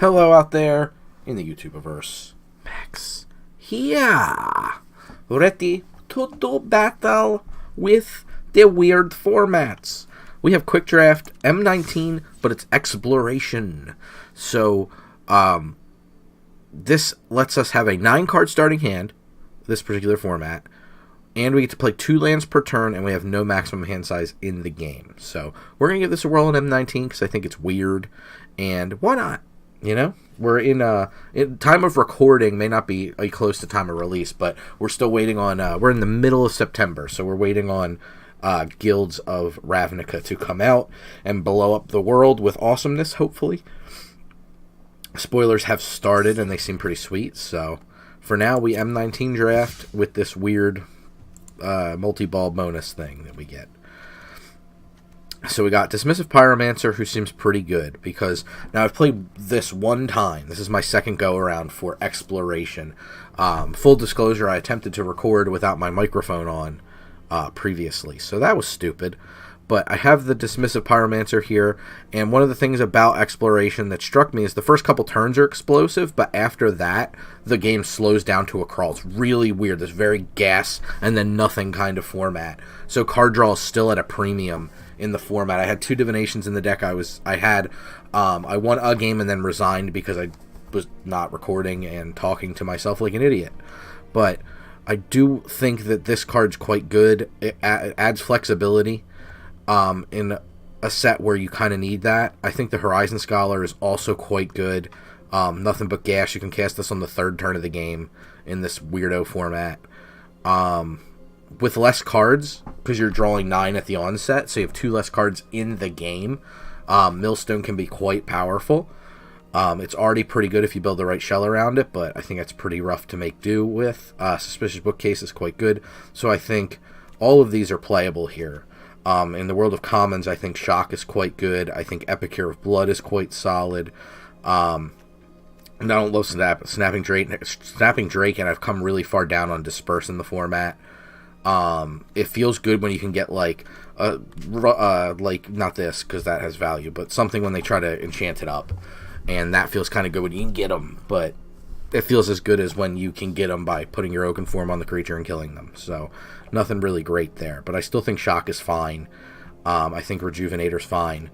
Hello out there in the YouTubeverse. Max here, ready to do battle with the weird formats. We have Quick Draft M19, but it's Exploration. So, this lets us have a 9-card starting hand, this particular format, and we get to play 2 lands per turn, and we have no maximum hand size in the game. So, we're going to give this a whirl in M19, because I think it's weird, and why not? You know, we're in time of recording, may not be close to time of release, but we're still waiting on, we're in the middle of September, so we're waiting on Guilds of Ravnica to come out and blow up the world with awesomeness, hopefully. Spoilers have started, and they seem pretty sweet, so for now, we M19 draft with this weird multi-ball bonus thing that we get. So we got Dismissive Pyromancer, who seems pretty good, because now I've played this one time. This is my second go-around for Exploration. Full disclosure, I attempted to record without my microphone on previously, so that was stupid. But I have the Dismissive Pyromancer here, and one of the things about Exploration that struck me is the first couple turns are explosive, but after that, the game slows down to a crawl. It's really weird, this very gas and then nothing kind of format. So card draw is still at a premium in the format. I had 2 divinations in the deck. I won a game and then resigned because I was not recording and talking to myself like an idiot. But I do think that this card's quite good. It adds flexibility in a set where you kind of need that. I think the Horizon Scholar is also quite good. Nothing but gas. You can cast this on the 3rd turn of the game in this weirdo format. With less cards, because you're drawing 9 at the onset, so you have 2 less cards in the game. Millstone can be quite powerful. It's already pretty good if you build the right shell around it, but I think that's pretty rough to make do with. Suspicious Bookcase is quite good, so I think all of these are playable here. In the world of commons, I think Shock is quite good. I think Epicure of Blood is quite solid. And I don't love Snapping Drake, and I've come really far down on Disperse in the format. It feels good when you can get like not this, because that has value, but something when they try to enchant it up, and that feels kind of good when you can get them, but it feels as good as when you can get them by putting your Oaken Form on the creature and killing them. So nothing really great there, but I still think Shock is fine. I think Rejuvenator's fine.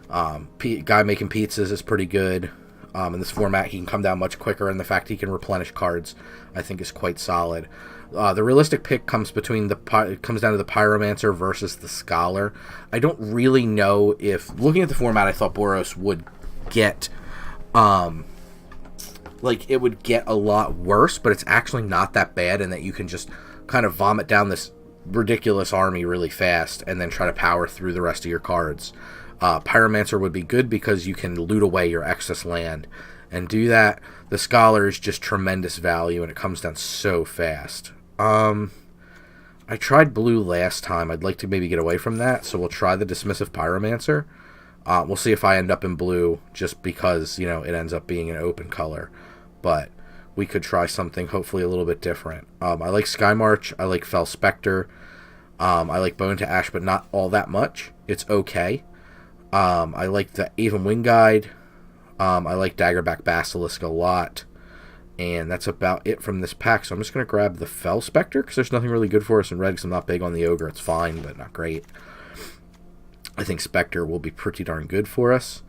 Guy Making Pizzas is pretty good. In this format, he can come down much quicker, and the fact he can replenish cards, I think, is quite solid. The realistic pick comes down to the Pyromancer versus the Scholar. I don't really know if, looking at the format, I thought Boros would get, it would get a lot worse, but it's actually not that bad, in that you can just kind of vomit down this ridiculous army really fast and then try to power through the rest of your cards. Pyromancer would be good because you can loot away your excess land and do that. The Scholar is just tremendous value, and it comes down so fast. I tried blue last time. I'd like to maybe get away from that, so we'll try the Dismissive Pyromancer. We'll see if I end up in blue, just because, it ends up being an open color. But we could try something hopefully a little bit different. I like Skymarch. I like Fell Spectre. I like Bone to Ash, but not all that much. It's okay. I like the Aven Wing Guide. I like Daggerback Basilisk a lot. And that's about it from this pack. So I'm just going to grab the Fell Spectre, because there's nothing really good for us in red, because I'm not big on the Ogre. It's fine, but not great. I think Spectre will be pretty darn good for us.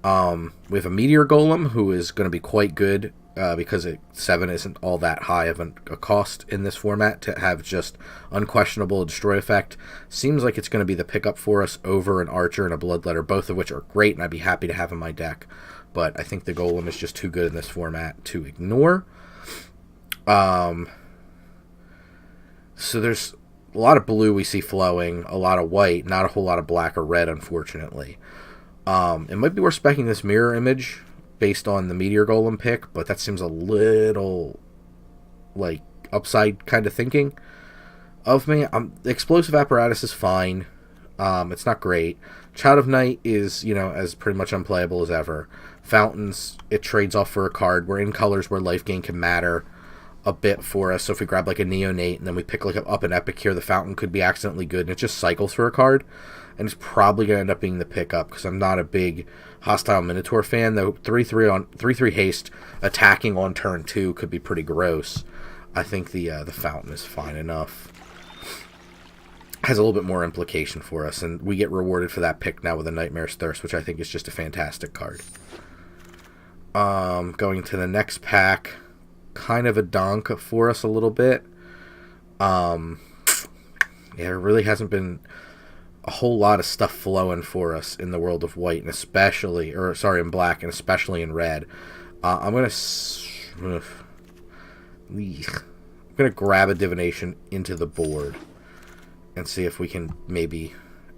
We have a Meteor Golem, who is going to be quite good, because 7 isn't all that high of a cost in this format to have just unquestionable destroy effect. Seems like it's going to be the pickup for us over an Archer and a Bloodletter, both of which are great, and I'd be happy to have in my deck. But I think the Golem is just too good in this format to ignore. So there's a lot of blue we see flowing, a lot of white, not a whole lot of black or red, unfortunately. It might be worth specking this Mirror Image based on the Meteor Golem pick, but that seems a little upside kind of thinking of me. Explosive Apparatus is fine. It's not great. Child of Night is, as pretty much unplayable as ever. Fountains, it trades off for a card. We're in colors where life gain can matter. a bit for us. So if we grab like a Neonate and then we pick like up an Epic here, the Fountain could be accidentally good, and it just cycles for a card. And it's probably going to end up being the pickup because I'm not a big Hostile Minotaur fan, though 3/3 haste attacking on turn 2 could be pretty gross. I think the Fountain is fine enough. Has a little bit more implication for us, and we get rewarded for that pick now with a Nightmare's Thirst, which I think is just a fantastic card. Going to the next pack, kind of a donk for us a little bit. Yeah, there really hasn't been a whole lot of stuff flowing for us in the world of white, and especially, or sorry, in black, and especially in red. I'm gonna grab a Divination into the board and see if we can maybe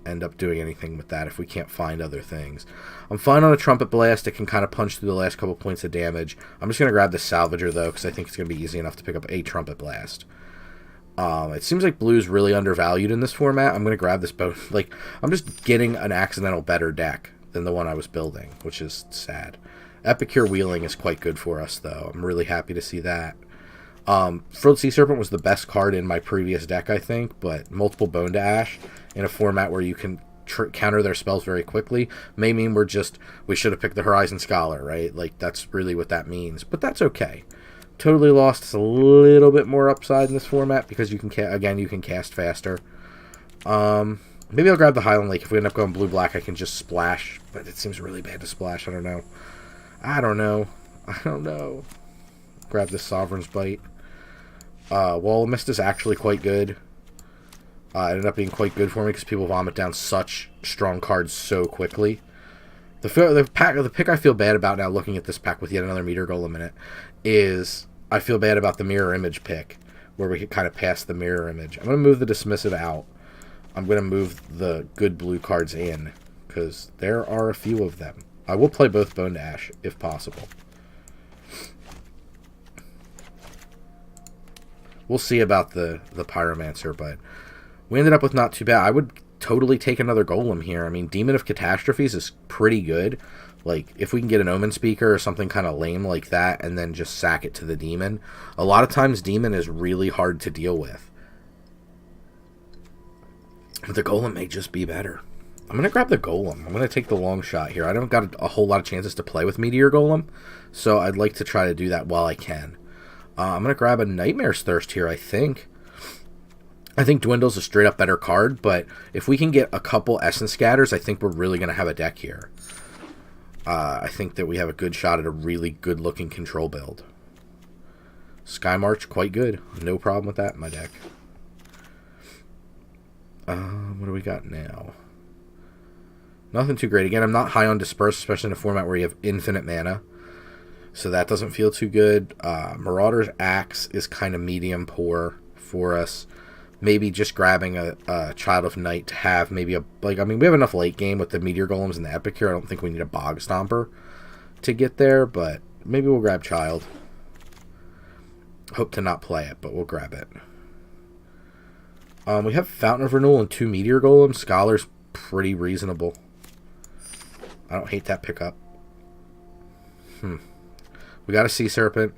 end up doing anything with that if we can't find other things. I'm fine on a Trumpet Blast. It can kind of punch through the last couple points of damage. I'm just going to grab the Salvager, though, because I think it's going to be easy enough to pick up a Trumpet Blast. It seems like blue's really undervalued in this format. I'm going to grab this both. Like, I'm just getting an accidental better deck than the one I was building, which is sad. Epicure Wheeling is quite good for us, though. I'm really happy to see that. Frilled Sea Serpent was the best card in my previous deck, I think, but multiple Bone to Ash in a format where you can counter their spells very quickly may mean we should have picked the Horizon Scholar, right? Like, that's really what that means, but that's okay. Totally Lost is a little bit more upside in this format because you can cast faster. Maybe I'll grab the Highland Lake. If we end up going blue-black, I can just splash, but it seems really bad to splash. I don't know. Grab this Sovereign's Bite. Wall of Mist is actually quite good. It ended up being quite good for me because people vomit down such strong cards so quickly. The pick I feel bad about now, looking at this pack with yet another Meteor Golem in it, is I feel bad about the Mirror Image pick, where we could kind of pass the Mirror Image. I'm going to move the Dismissive out. I'm going to move the good blue cards in, because there are a few of them. I will play both Bone to Ash, if possible. We'll see about the Pyromancer, but we ended up with not too bad. I would totally take another Golem here. I mean, Demon of Catastrophes is pretty good. Like, if we can get an Omen Speaker or something kind of lame like that and then just sack it to the Demon. A lot of times, Demon is really hard to deal with. But the Golem may just be better. I'm going to grab the Golem. I'm going to take the long shot here. I don't got a whole lot of chances to play with Meteor Golem, so I'd like to try to do that while I can. I'm going to grab a Nightmare's Thirst here, I think. I think Dwindle's a straight-up better card, but if we can get a couple Essence Scatters, I think we're really going to have a deck here. I think that we have a good shot at a really good-looking control build. Sky March, quite good. No problem with that in my deck. What do we got now? Nothing too great. Again, I'm not high on Disperse, especially in a format where you have infinite mana. So that doesn't feel too good. Marauder's Axe is kind of medium poor for us. Maybe just grabbing a Child of Night to have maybe we have enough late game with the Meteor Golems and the Epicure. I don't think we need a Bog Stomper to get there, but maybe we'll grab Child. Hope to not play it, but we'll grab it. We have Fountain of Renewal and 2 Meteor Golems. Scholar's pretty reasonable. I don't hate that pickup. We got a Sea Serpent.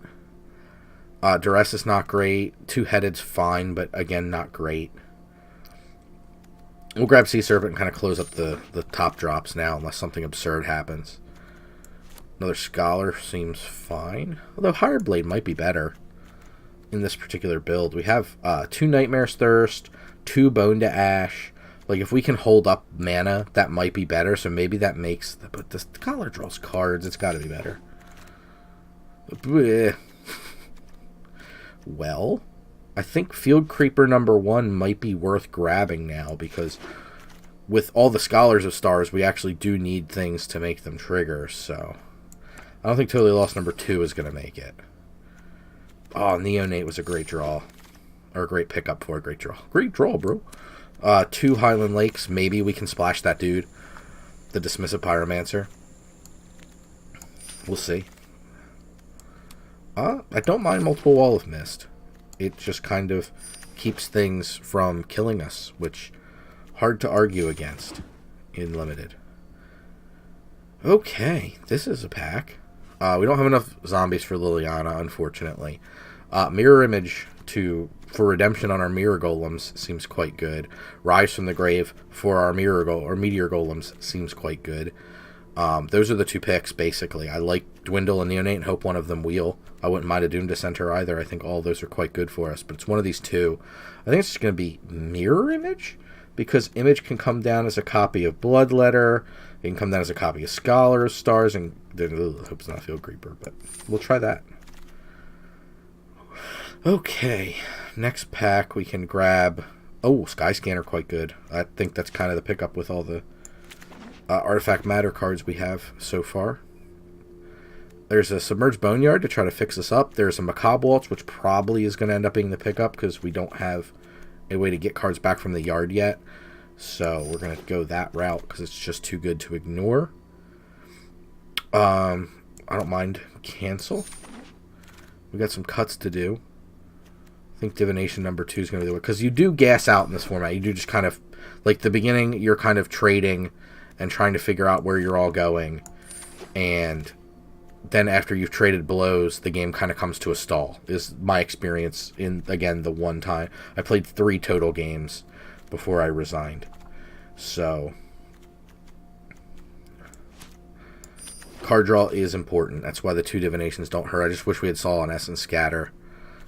Duress is not great. Two-Headed's fine, but again, not great. We'll grab Sea Serpent and kind of close up the top drops now, unless something absurd happens. Another Scholar seems fine. Although Hired Blade might be better in this particular build. We have 2 Nightmare's Thirst, 2 Bone to Ash. Like, if we can hold up mana, that might be better. So maybe that makes... But the Scholar draws cards. It's got to be better. Well, I think Field Creeper number 1 might be worth grabbing now, because with all the Scholars of Stars, we actually do need things to make them trigger, so I don't think Totally Lost number 2 is going to make it. Oh, Neonate was a great draw. Or a great pickup for a great draw. Great draw, bro. 2 Highland Lakes. Maybe we can splash that dude. The Dismissive Pyromancer. We'll see. I don't mind multiple Wall of Mist. It just kind of keeps things from killing us, which hard to argue against in Limited. Okay, this is a pack. We don't have enough zombies for Liliana, unfortunately. Mirror Image for redemption on our Mirror Golems seems quite good. Rise from the Grave for our Meteor Golems seems quite good. Those are the 2 picks, basically. I like Dwindle and Neonate and hope one of them wheel. I wouldn't mind a Doom Dissenter either. I think all those are quite good for us, but it's one of these 2. I think it's just going to be Mirror Image, because Image can come down as a copy of Bloodletter. It can come down as a copy of Scholars, Stars, and I hope it's not Field Creeper, but we'll try that. Okay, next pack we can grab... Oh, Sky Scanner, quite good. I think that's kind of the pickup with all the Artifact Matter cards we have so far. There's a Submerged Boneyard to try to fix this up. There's a Macabre Waltz, which probably is going to end up being the pickup because we don't have a way to get cards back from the yard yet. So we're going to go that route because it's just too good to ignore. I don't mind cancel. We got some cuts to do. I think Divination number 2 is going to be the way. Because you do gas out in this format. You do just kind of... Like, the beginning, you're kind of trading and trying to figure out where you're all going. And then after you've traded blows, the game kind of comes to a stall, is my experience in, again, the one time. I played 3 total games before I resigned. So, card draw is important. That's why the 2 divinations don't hurt. I just wish we had saw an Essence Scatter.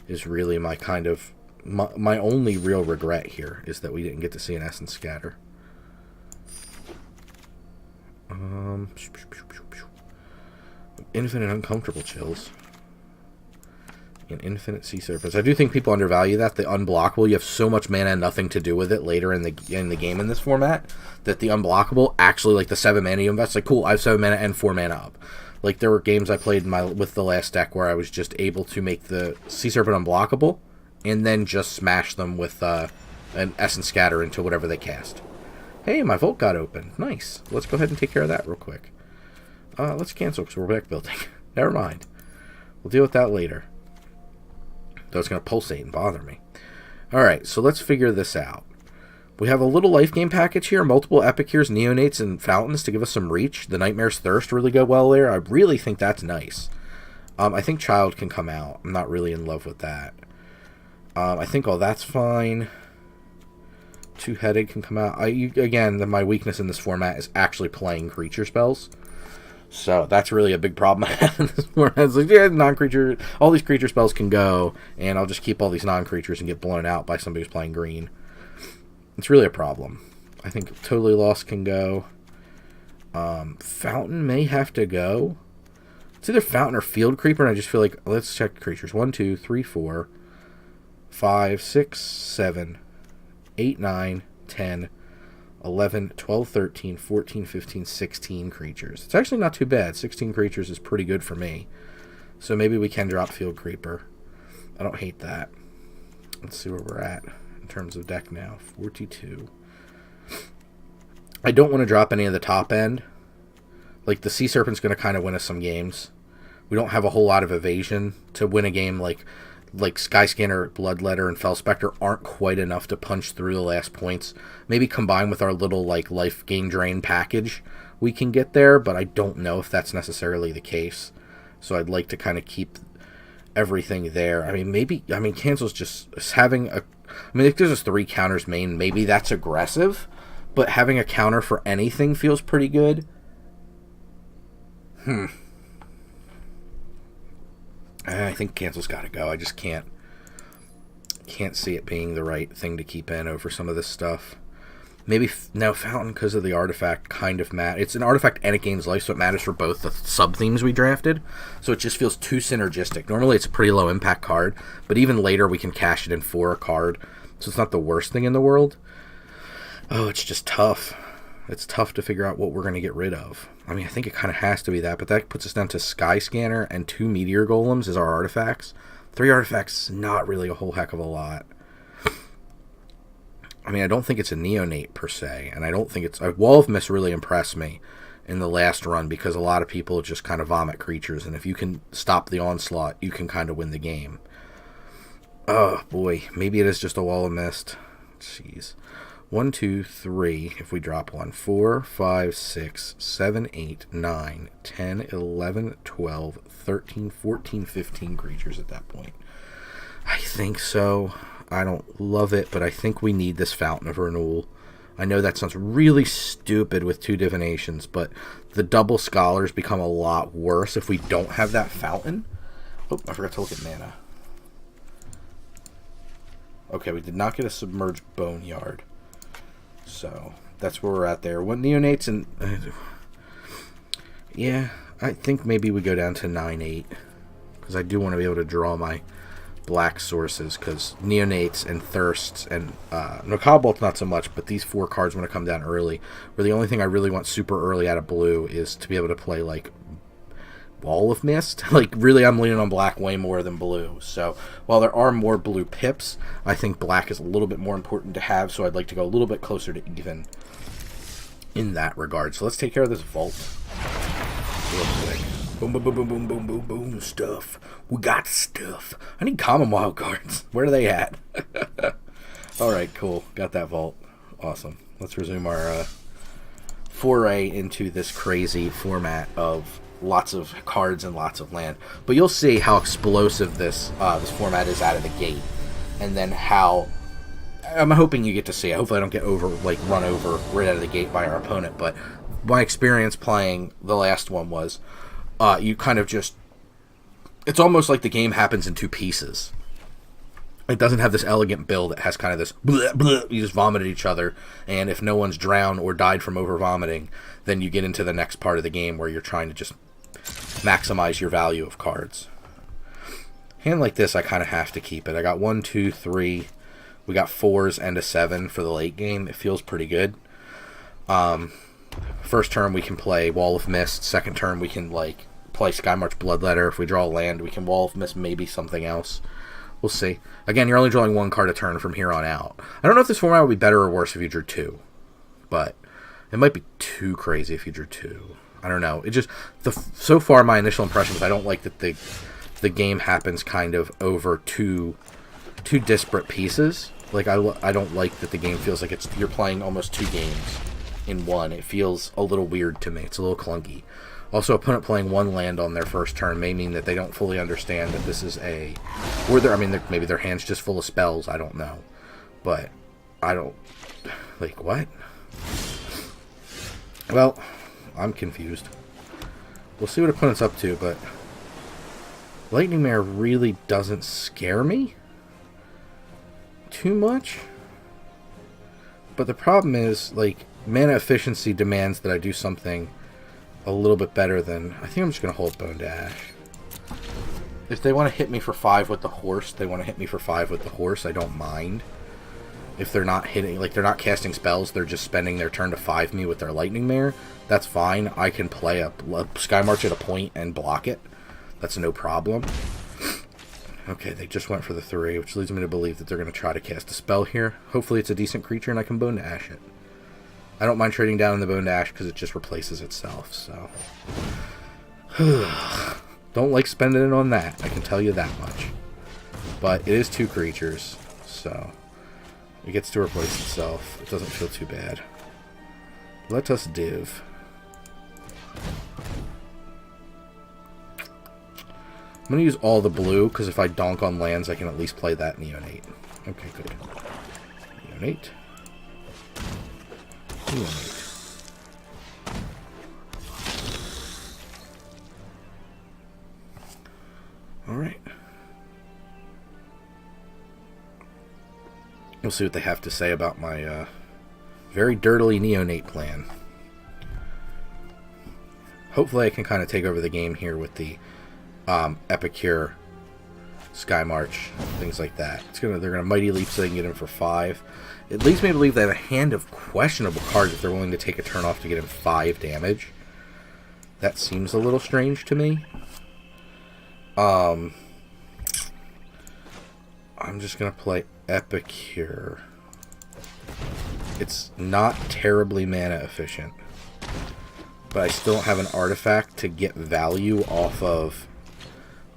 Is really my kind of... My only real regret here is that we didn't get to see an Essence Scatter. Infinite Uncomfortable Chills. And Infinite Sea Serpents. I do think people undervalue that. The Unblockable, you have so much mana and nothing to do with it later in the game in this format, that the Unblockable, actually, like the 7 mana you invest, like, cool, I have 7 mana and 4 mana up. Like, there were games I played with the last deck where I was just able to make the Sea Serpent unblockable and then just smash them with an Essence Scatter into whatever they cast. Hey, my Vault got open. Nice. Let's go ahead and take care of that real quick. Let's cancel because we're back building. Never mind. We'll deal with that later. Though it's going to pulsate and bother me. Alright, so let's figure this out. We have a little life game package here, multiple Epiceres, Neonates, and Fountains to give us some reach. The Nightmare's Thirst really go well there. I really think that's nice. I think Child can come out. I'm not really in love with that. I think all that's fine. Two-Headed can come out. Again, my weakness in this format is actually playing creature spells. So that's really a big problem I have in this format. It's like, yeah, non-creature, all these creature spells can go, and I'll just keep all these non-creatures and get blown out by somebody who's playing green. It's really a problem. I think Totally Lost can go. Fountain may have to go. It's either Fountain or Field Creeper, and I just feel like, let's check creatures. 1, 2, 3, 4, 5, 6, 7, 8, 9, 10, 11, 12, 13, 14, 15, 16 creatures. It's actually not too bad. 16 creatures is pretty good for me. So maybe we can drop Field Creeper. I don't hate that. Let's see where we're at in terms of deck now. 42. I don't want to drop any of the top end. Like, the Sea Serpent's going to kind of win us some games. We don't have a whole lot of evasion to win a game. Like Skyscanner, Bloodletter, and Fell Spectre aren't quite enough to punch through the last points. Maybe combined with our little, like, life gain drain package, we can get there, but I don't know if that's necessarily the case. So I'd like to kind of keep everything there. I mean, Cancel's just having a... I mean, it gives us 3 counters main. Maybe that's aggressive, but having a counter for anything feels pretty good. I think Cancel's got to go. I just can't see it being the right thing to keep in over some of this stuff. Maybe no Fountain because of the artifact kind of It's an artifact and it gains life, so it matters for both the sub-themes we drafted. So it just feels too synergistic. Normally it's a pretty low impact card, but even later we can cash it in for a card, so it's not the worst thing in the world. Oh, it's just tough. It's tough to figure out what we're going to get rid of. I mean, I think it kind of has to be that, but that puts us down to Sky Scanner and 2 Meteor Golems as our artifacts. 3 artifacts, not really a whole heck of a lot. I mean, I don't think it's a Neonate per se, and I don't think it's... Wall of Mist really impressed me in the last run because a lot of people just kind of vomit creatures, and if you can stop the onslaught, you can kind of win the game. Oh, boy. Maybe it is just a Wall of Mist. Jeez. 1, 2, 3, if we drop 1. 4, 5, 6, 7, 8, 9, 10, 11, 12, 13, 14, 15 creatures at that point. I think so. I don't love it, but I think we need this Fountain of Renewal. I know that sounds really stupid with 2 divinations, but the double scholars become a lot worse if we don't have that fountain. Oh, I forgot to look at mana. Okay, we did not get a submerged boneyard. So, that's where we're at there. What neonates and... yeah, I think maybe we go down to 9-8. Because I do want to be able to draw my black sources, because neonates and thirsts and no, Cobalt not so much, but these 4 cards want to come down early, where the only thing I really want super early out of blue is to be able to play like Wall of Mist. Like, really, I'm leaning on black way more than blue. So while there are more blue pips, I think black is a little bit more important to have, so I'd like to go a little bit closer to even in that regard. So let's take care of this vault real quick. Boom, boom, boom, boom, boom, boom, boom, boom, stuff. We got stuff. I need common wild cards. Where are they at? Alright, cool. Got that vault. Awesome. Let's resume our foray into this crazy format of lots of cards and lots of land. But you'll see how explosive this this format is out of the gate. And then how... I'm hoping you get to see it. Hopefully I don't get run over right out of the gate by our opponent. But my experience playing the last one was... you kind of just... It's almost like the game happens in 2 pieces. It doesn't have this elegant build. It has kind of this... Bleh, bleh, you just vomit at each other. And if no one's drowned or died from over-vomiting, then you get into the next part of the game where you're trying to just maximize your value of cards. Hand like this, I kind of have to keep it. I got 1, 2, 3. We got 4s and a 7 for the late game. It feels pretty good. First turn we can play Wall of Mist. Second turn we can play Skymarch Bloodletter. If we draw land, we can Wall of Mist, maybe something else. We'll see. Again, you're only drawing 1 card a turn from here on out. I don't know if this format would be better or worse if you drew 2, but it might be too crazy if you drew 2. I don't know. It just so far my initial impression was I don't like that the game happens kind of over two disparate pieces. Like I don't like that the game feels like you're playing almost 2 games in one. It feels a little weird to me. It's a little clunky. Also, opponent playing 1 land on their first turn may mean that they don't fully understand that this is maybe their hand's just full of spells. I don't know, but I don't what. Well, I'm confused. We'll see what opponent's up to, but Lightning Mare really doesn't scare me too much. But the problem is, mana efficiency demands that I do something a little bit better than... I think I'm just going to hold Bone Dash. If they want to hit me for 5 with the horse, they want to hit me for 5 with the horse. I don't mind. If they're not hitting... they're not casting spells, they're just spending their turn to 5 me with their Lightning Mare. That's fine. I can play a Skymarch at a point and block it. That's no problem. Okay, they just went for the 3, which leads me to believe that they're going to try to cast a spell here. Hopefully it's a decent creature and I can Bone Dash it. I don't mind trading down in the Bone Dash because it just replaces itself, so... Don't like spending it on that, I can tell you that much. But it is 2 creatures, so... it gets to replace itself. It doesn't feel too bad. Let us div. I'm going to use all the blue, because if I donk on lands, I can at least play that Neonate. Okay, good. Neonate. Neonate. Alright. We'll see what they have to say about my very dirtily Neonate plan. Hopefully I can kind of take over the game here with the Epicure, Skymarch, things like that. They're gonna Mighty Leap so they can get him for 5. It leads me to believe they have a hand of questionable cards if they're willing to take a turn off to get him 5 damage. That seems a little strange to me. I'm just gonna play Epicure. It's not terribly mana efficient, but I still don't have an artifact to get value off of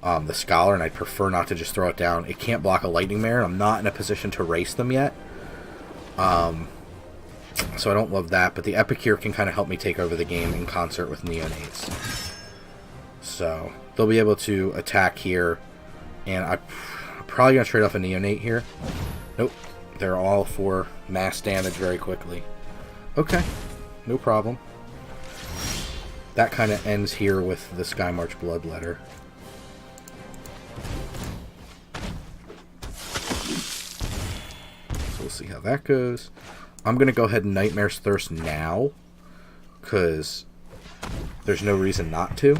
the Scholar, and I'd prefer not to just throw it down. It can't block a Lightning Mare, and I'm not in a position to race them yet. So I don't love that, but the Epicure can kind of help me take over the game in concert with Neonates. So they'll be able to attack here, and Probably going to trade off a Neonate here. Nope. They're all for mass damage very quickly. Okay. No problem. That kind of ends here with the Skymarch Bloodletter. So we'll see how that goes. I'm going to go ahead and Nightmare's Thirst now, because there's no reason not to.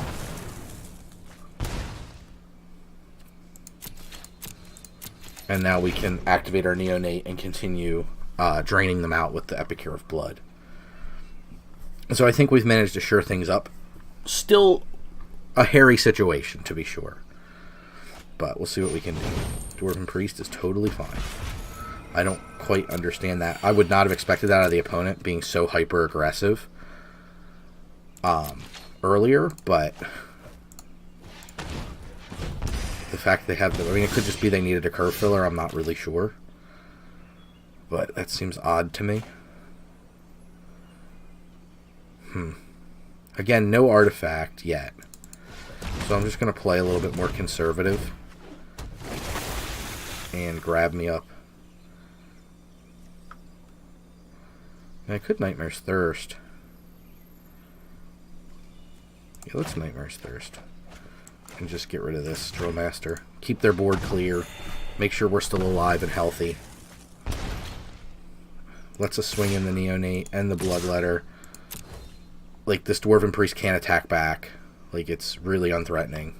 And now we can activate our Neonate and continue draining them out with the Epicure of Blood. So I think we've managed to shore things up. Still a hairy situation, to be sure. But we'll see what we can do. Dwarven Priest is totally fine. I don't quite understand that. I would not have expected that out of the opponent, being so hyper-aggressive earlier, but the fact they have the... I mean, it could just be they needed a curve filler. I'm not really sure. But that seems odd to me. Again, no artifact yet. So I'm just going to play a little bit more conservative. And grab me up. And I could Nightmare's Thirst. Yeah, let's Nightmare's Thirst. And just get rid of this Drill Master. Keep their board clear. Make sure we're still alive and healthy. Lets us swing in the Neonate and the Bloodletter. Like, this Dwarven Priest can't attack back. Like, it's really unthreatening.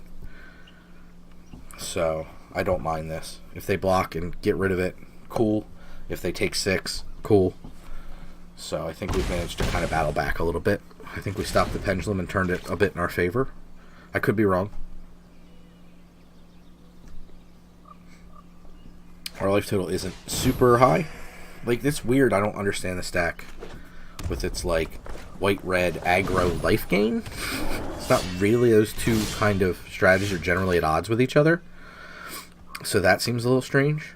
So, I don't mind this. If they block and get rid of it, cool. If they take 6, cool. So, I think we've managed to kind of battle back a little bit. I think we stopped the pendulum and turned it a bit in our favor. I could be wrong. Our life total isn't super high. Like, it's weird. I don't understand the stack with its, like, white-red aggro life gain. It's not really. Those two kind of strategies are generally at odds with each other. So that seems a little strange.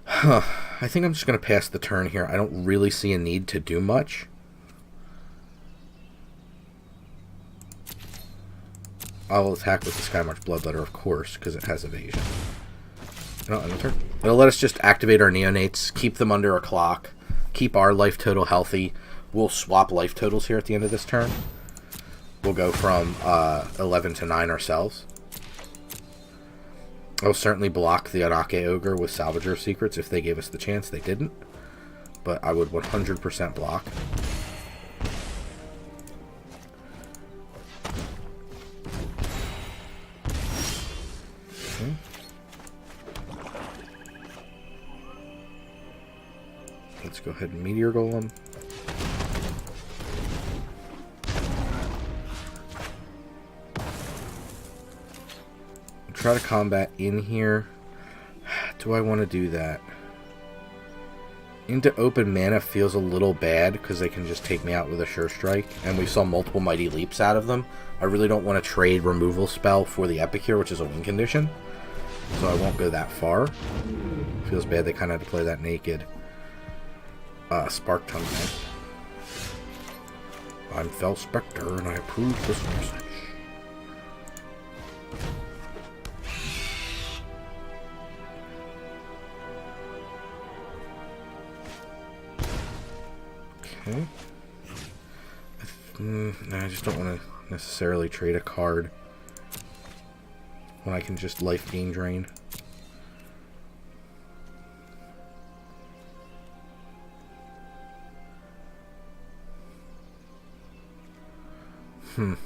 I think I'm just going to pass the turn here. I don't really see a need to do much. I'll attack with the Skymarch Bloodletter, of course, because it has evasion. No, end the turn. It'll let us just activate our Neonates, keep them under a clock, keep our life total healthy. We'll swap life totals here at the end of this turn. We'll go from 11 to 9 ourselves. I'll certainly block the Anake Ogre with Salvager of Secrets if they gave us the chance. They didn't. But I would 100% block. Okay. Let's go ahead and Meteor Golem. Try to combat in here. Do I want to do that? Into open mana feels a little bad because they can just take me out with a Sure Strike, and we saw multiple Mighty Leaps out of them. I really don't want to trade removal spell for the Epicure, which is a win condition, so I won't go that far. Feels bad they kind of had to play that naked. Spark Tongue. I'm Fel Spectre, and I approve this message. Okay. I just don't want to necessarily trade a card when I can just life gain drain. I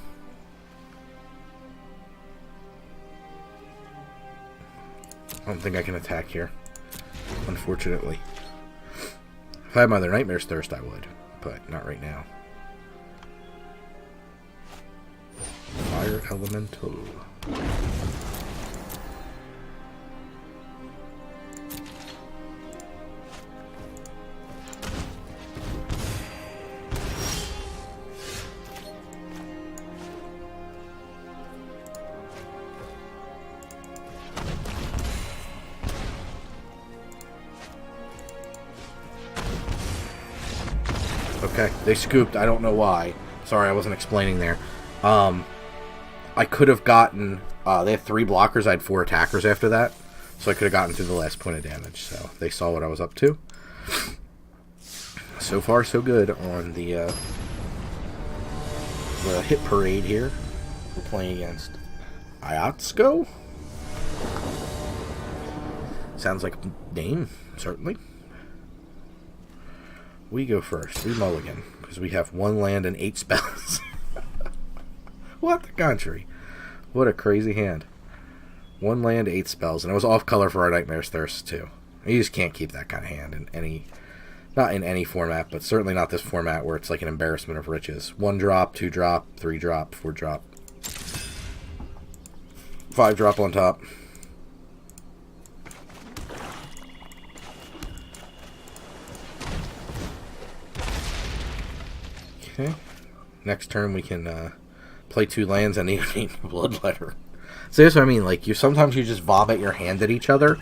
don't think I can attack here, unfortunately. If I had my other Nightmare's Thirst, I would, but not right now. Fire Elemental. Okay, they scooped. I don't know why. Sorry, I wasn't explaining there. I could have gotten... they had 3 blockers. I had 4 attackers after that. So I could have gotten through the last point of damage. So they saw what I was up to. So far, so good on the hit parade here. We're playing against Iotsko. Sounds like a name, certainly. We go first. We mulligan, because we have 1 land and 8 spells. What the country? What a crazy hand. 1 land, 8 spells, and it was off color for our Nightmare's Thirst, too. You just can't keep that kind of hand in any... Not in any format, but certainly not this format where it's like an embarrassment of riches. 1 drop, 2 drop, 3 drop, 4 drop. 5 drop on top. Okay. Next turn we can play 2 lands and neonate Bloodletter. So that's what I mean. Like, sometimes you just vomit your hand at each other,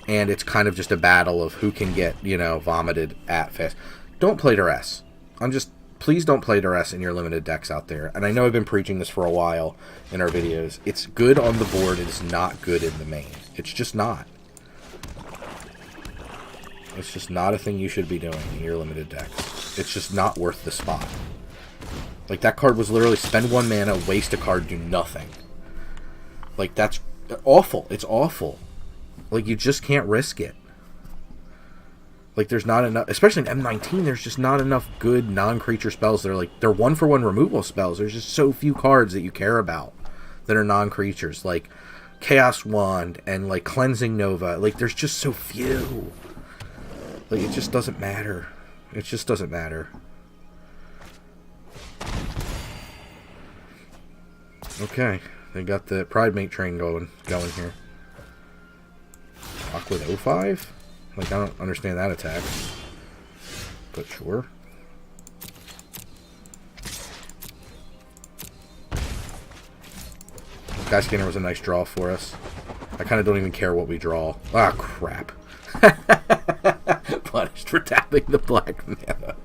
and it's kind of just a battle of who can get, you know, vomited at fast. Don't play Duress. Please don't play Duress in your limited decks out there. And I know I've been preaching this for a while in our videos. It's good on the board. It is not good in the main. It's just not. It's just not a thing you should be doing in your limited decks. It's just not worth the spot. Like, that card was literally spend 1 mana, waste a card, do nothing. Like, that's awful. It's awful. Like, you just can't risk it. Like, there's not enough, especially in M19, there's just not enough good non-creature spells. They're 1-for-1 removal spells. There's just so few cards that you care about that are non-creatures. Like, Chaos Wand and, like, Cleansing Nova. Like, there's just so few. Like, it just doesn't matter. It just doesn't matter. Okay. They got the Pridemate train going here. Block with 05? Like, I don't understand that attack. But sure. Skyscanner was a nice draw for us. I kind of don't even care what we draw. Ah, crap. Punished for tapping the black mana.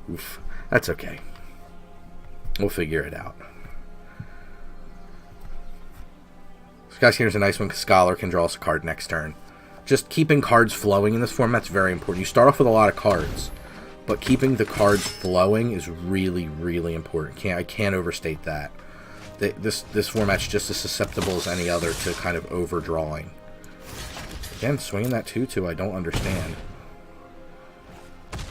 Oof. That's okay. We'll figure it out. Skyscanner's a nice one because Scholar can draw us a card next turn. Just keeping cards flowing in this format's very important. You start off with a lot of cards, but keeping the cards flowing is really, really important. I can't overstate that. This format's just as susceptible as any other to kind of overdrawing. Again, swinging that 2/2, I don't understand.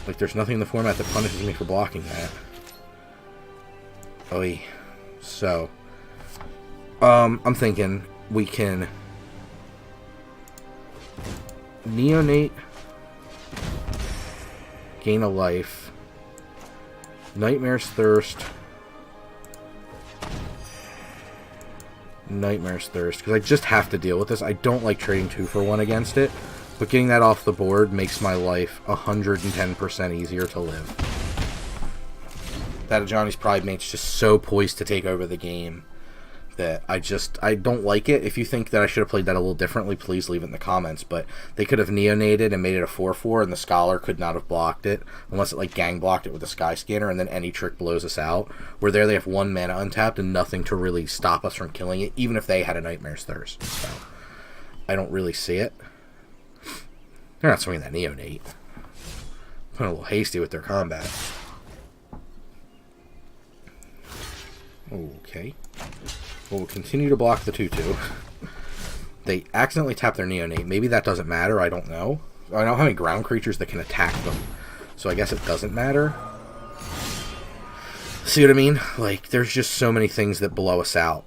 Like, there's nothing in the format that punishes me for blocking that. Oy. So, I'm thinking we can neonate, gain a life, Nightmare's Thirst, because I just have to deal with this. I don't like trading 2-for-1 against it, but getting that off the board makes my life 110% easier to live. That Ajani's Pridemate's just so poised to take over the game that I don't like it. If you think that I should have played that a little differently, please leave it in the comments. But they could have neonated and made it a 4/4, and the Scholar could not have blocked it unless it like gang blocked it with a Skyscanner, and then any trick blows us out. Where there they have 1 mana untapped and nothing to really stop us from killing it, even if they had a Nightmare's Thirst. So I don't really see it. They're not swinging that neonate. Putting a little hasty with their combat. Okay. We'll continue to block the 2/2. They accidentally tap their neonate. Maybe that doesn't matter. I don't know. I don't have any ground creatures that can attack them, so I guess it doesn't matter. See what I mean? Like, there's just so many things that blow us out.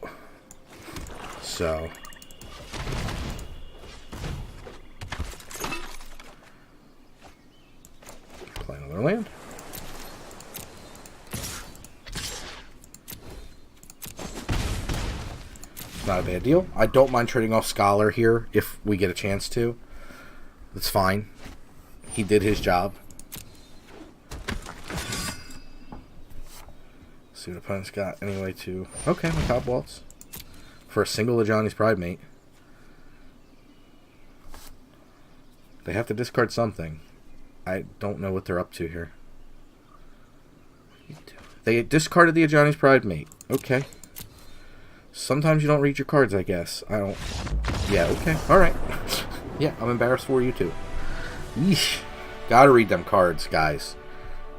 So... play another land. Not a bad deal. I don't mind trading off Scholar here if we get a chance to. That's fine. He did his job. See what opponent's got anyway to... Okay, my top waltz. For a single Ajani's Pridemate. They have to discard something. I don't know what they're up to here. They discarded the Ajani's Pridemate. Okay. Sometimes you don't read your cards, I guess. I don't... Yeah, okay. Alright. Yeah, I'm embarrassed for you too. Yeesh. Gotta read them cards, guys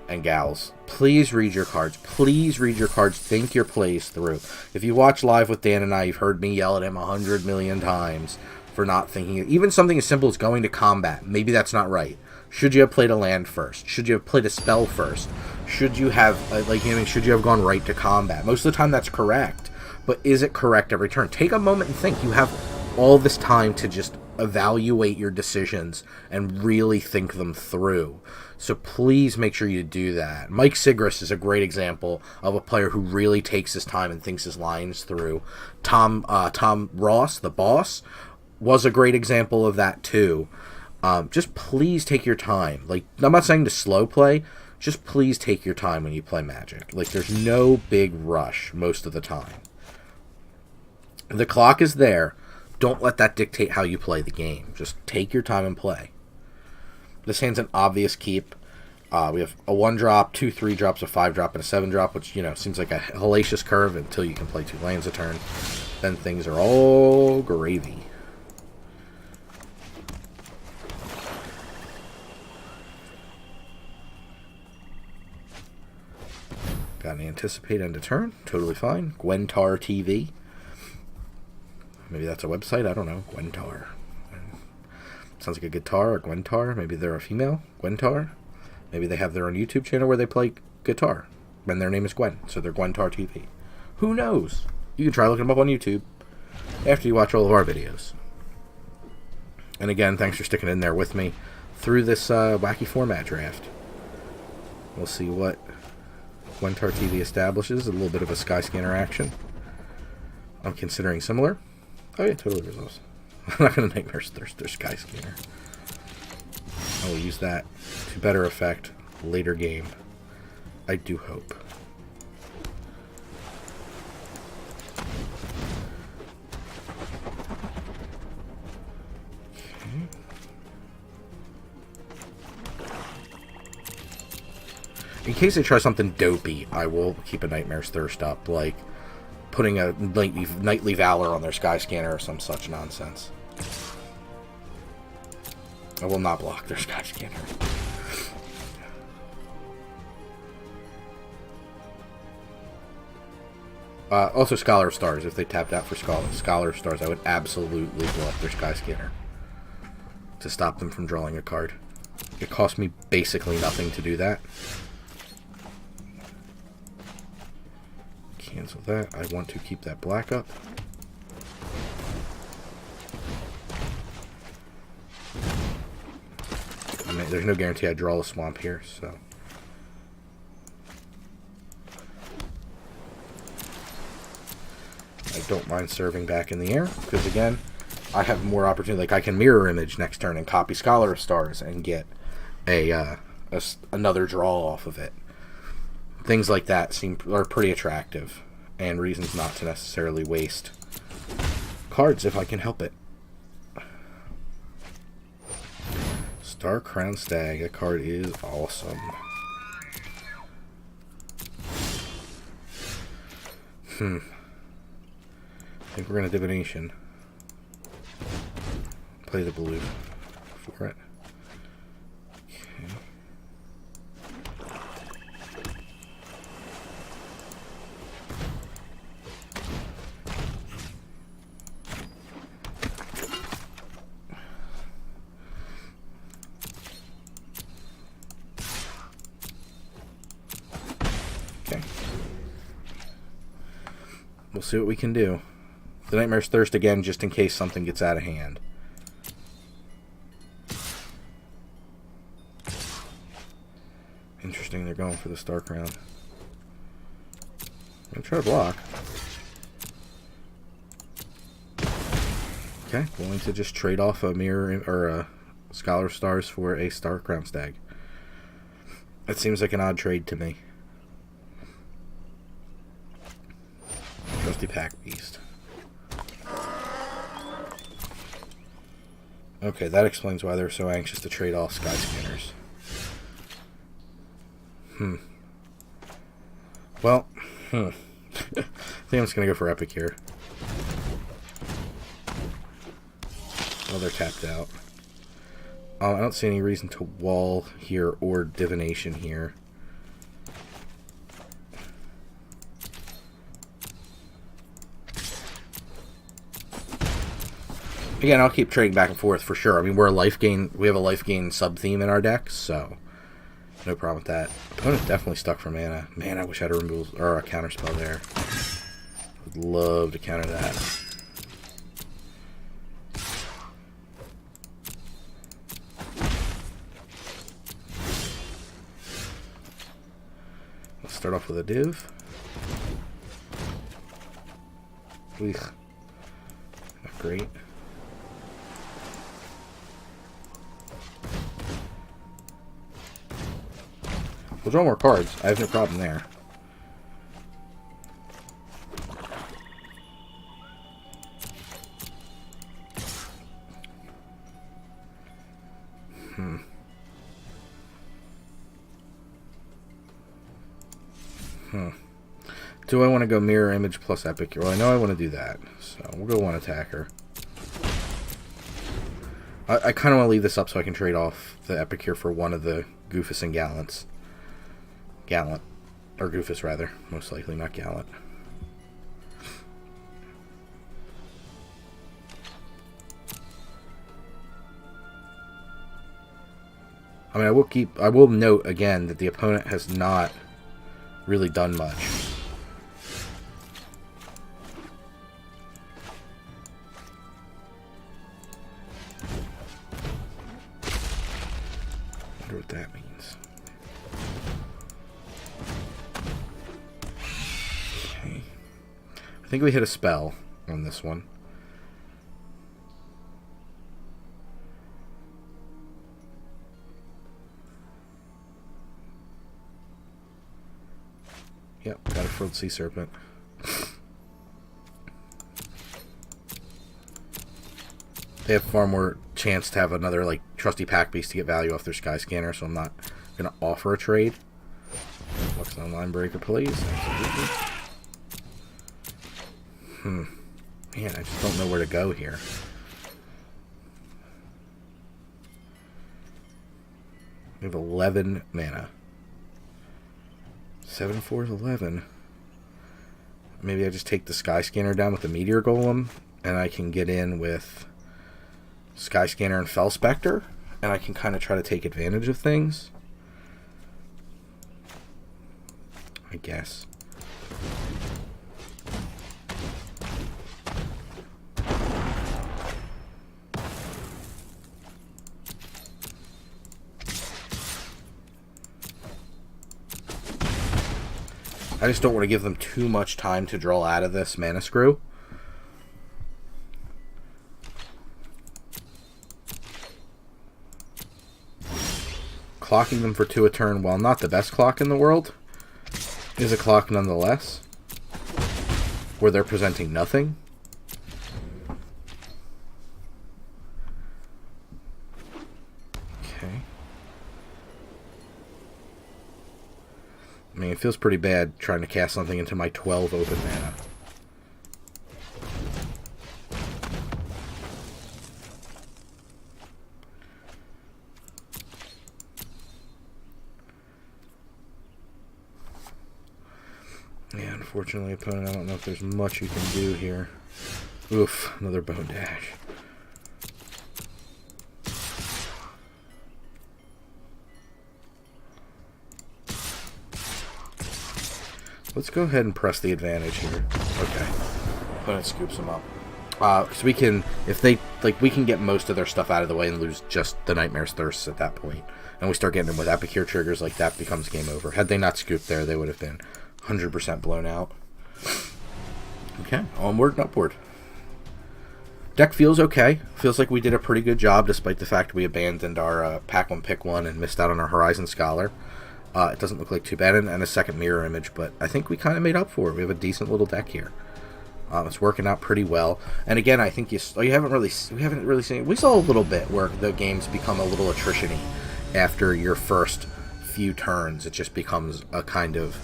and gals. Please read your cards. Please read your cards. Think your plays through. If you watch live with Dan and I, you've heard me yell at him 100 million times for not thinking. Even something as simple as going to combat. Maybe that's not right. Should you have played a land first? Should you have played a spell first? Should you have, should you have gone right to combat? Most of the time that's correct. But is it correct every turn? Take a moment and think. You have all this time to just evaluate your decisions and really think them through. So please make sure you do that. Mike Sigris is a great example of a player who really takes his time and thinks his lines through. Tom Ross, the boss, was a great example of that too. Just please take your time. Like, I'm not saying to slow play. Just please take your time when you play Magic. Like, there's no big rush most of the time. The clock is there. Don't let that dictate how you play the game. Just take your time and play. This hand's an obvious keep. We have a 1-drop, 2 3-drops, a 5-drop, and a 7-drop, which, seems like a hellacious curve until you can play 2 lands a turn. Then things are all gravy. Got an Anticipate end of turn. Totally fine. Gwentar TV. Maybe that's a website. I don't know. Gwentar. Sounds like a guitar or Gwentar. Maybe they're a female. Gwentar. Maybe they have their own YouTube channel where they play guitar. And their name is Gwen. So they're Gwentar TV. Who knows? You can try looking them up on YouTube after you watch all of our videos. And again, thanks for sticking in there with me through this wacky format draft. We'll see what Gwentar TV establishes. A little bit of a Skyscanner action. I'm considering similar. Oh yeah, totally resolves. I'm not going to Nightmare's Thirst or Skyscanner. I will use that to better effect later game. I do hope. Okay. In case I try something dopey, I will keep a Nightmare's Thirst up, like putting a Nightly Valor on their Skyscanner or some such nonsense. I will not block their Skyscanner. Also, Scholar of Stars. If they tapped out for Scholar of Stars, I would absolutely block their Skyscanner to stop them from drawing a card. It cost me basically nothing to do that. Cancel that. I want to keep that black up. I mean, there's no guarantee I draw a swamp here, so. I don't mind serving back in the air, because again, I have more opportunity. Like, I can mirror image next turn and copy Scholar of Stars and get another draw off of it. Things like that are pretty attractive, and reasons not to necessarily waste cards if I can help it. Star Crown Stag, that card is awesome. I think we're going to Divination. Play the blue for it. Okay. Okay. We'll see what we can do. The Nightmare's Thirst again, just in case something gets out of hand. Interesting, they're going for the Star Crown. I'm going to try to block. Okay, willing to just trade off a mirror or a Scholar of Stars for a Star Crown Stag. That seems like an odd trade to me. Trusty Pack Beast. Okay, that explains why they're so anxious to trade off Skyscanners. Well, I think I'm just going to go for Epic here. Well, they're tapped out. I don't see any reason to wall here or divination here. Again, I'll keep trading back and forth for sure. I mean, we have a life gain sub theme in our decks, so no problem with that. Opponent's definitely stuck for mana. Man, I wish I had a removal or a counter spell there. Would love to counter that. Let's start off with a div. Eek. Not great. We'll draw more cards. I have no problem there. Do I want to go mirror image plus epic here? Well, I know I want to do that, so we'll go one attacker. I kind of want to leave this up so I can trade off the epic here for one of the Goofus and Gallants. Gallant. Or Goofus, rather. Most likely, not Gallant. I mean, I will note again that the opponent has not really done much. I wonder what that means. Okay. I think we hit a spell on this one. Yep, got a Frilled Sea Serpent. They have far more chance to have another, like, Trusty Pack Beast to get value off their Sky Scanner, so I'm not going to offer a trade. Lux Online Breaker, please. Absolutely. Man, I just don't know where to go here. We have 11 mana. 7/4 is 11. Maybe I just take the Sky Scanner down with the Meteor Golem, and I can get in with Sky Scanner and Fell Spectre, and I can kind of try to take advantage of things. I guess. I just don't want to give them too much time to draw out of this mana screw. Clocking them for 2 a turn, while not the best clock in the world, is a clock nonetheless, where they're presenting nothing. Okay. I mean, it feels pretty bad trying to cast something into my 12 open mana. Yeah, unfortunately, opponent, I don't know if there's much you can do here. Oof, another Bone Dash. Let's go ahead and press the advantage here. Okay. Opponent scoops them up. Because we can, if they, like, we can get most of their stuff out of the way and lose just the Nightmare's Thirst at that point. And we start getting them with Epic here triggers, like, that becomes game over. Had they not scooped there, they would have been 100% blown out. Okay, onward and upward. Deck feels okay. Feels like we did a pretty good job, despite the fact we abandoned our Pack 1 Pick 1 and missed out on our Horizon Scholar. It doesn't look like too bad, and a second mirror image, but I think we kind of made up for it. We have a decent little deck here. It's working out pretty well. And again, I think we haven't really seen. We saw a little bit where the games become a little attrition-y after your first few turns. It just becomes a kind of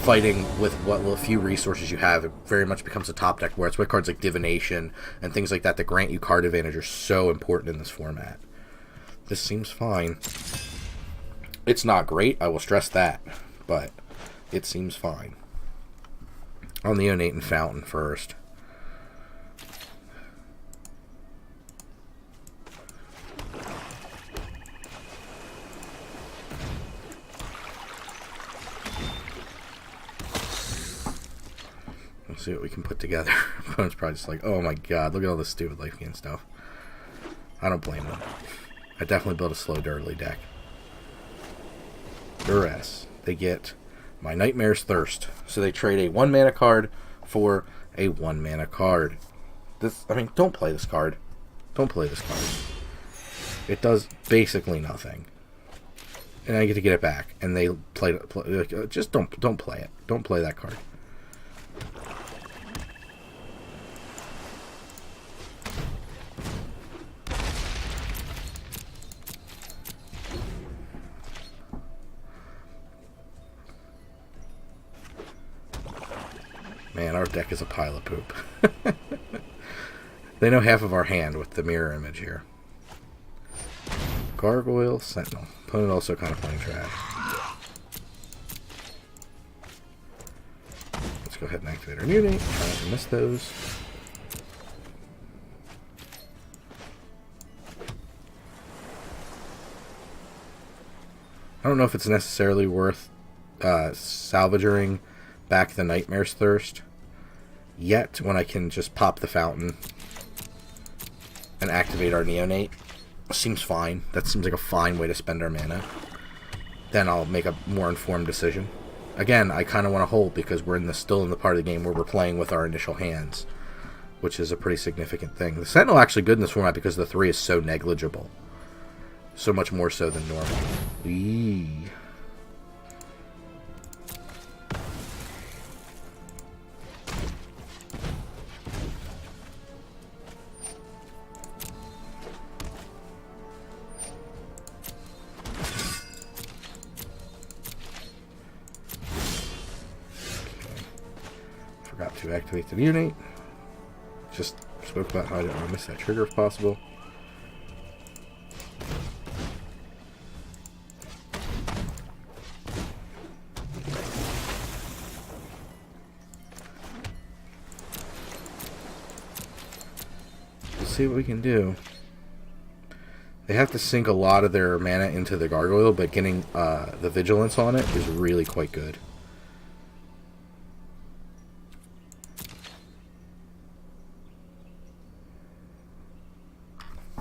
fighting with what few resources you have. It very much becomes a top deck where it's with cards like Divination and things like that that grant you card advantage are so important in this format. This seems fine. It's not great, I will stress that, but it seems fine. I'll neonate and fountain first. We'll see what we can put together. Opponent's probably just like, oh my god, look at all this stupid life gain stuff. I don't blame them. I definitely built a slow, dirtly deck. Duress. They get my Nightmare's Thirst. So they trade a 1 mana card for a 1 mana card. I mean, don't play this card. Don't play this card. It does basically nothing. And I get to get it back. And they just don't play it. Don't play that card. Man, our deck is a pile of poop. They know half of our hand with the mirror image here. Gargoyle, Sentinel. Opponent also kind of playing trash. Let's go ahead and activate our Munite. Try not to miss those. I don't know if it's necessarily worth salvaging back the Nightmare's Thirst yet, when I can just pop the fountain and activate our neonate. Seems fine. That seems like a fine way to spend our mana. Then I'll make a more informed decision. Again, I kind of want to hold because we're still in the part of the game where we're playing with our initial hands, which is a pretty significant thing. The Sentinel actually good in this format because the 3 is so negligible. So much more so than normal. Eee. Forgot to activate the Munite. Just spoke about how I didn't want to miss that trigger if possible. We'll see what we can do. They have to sink a lot of their mana into the Gargoyle, but getting the Vigilance on it is really quite good.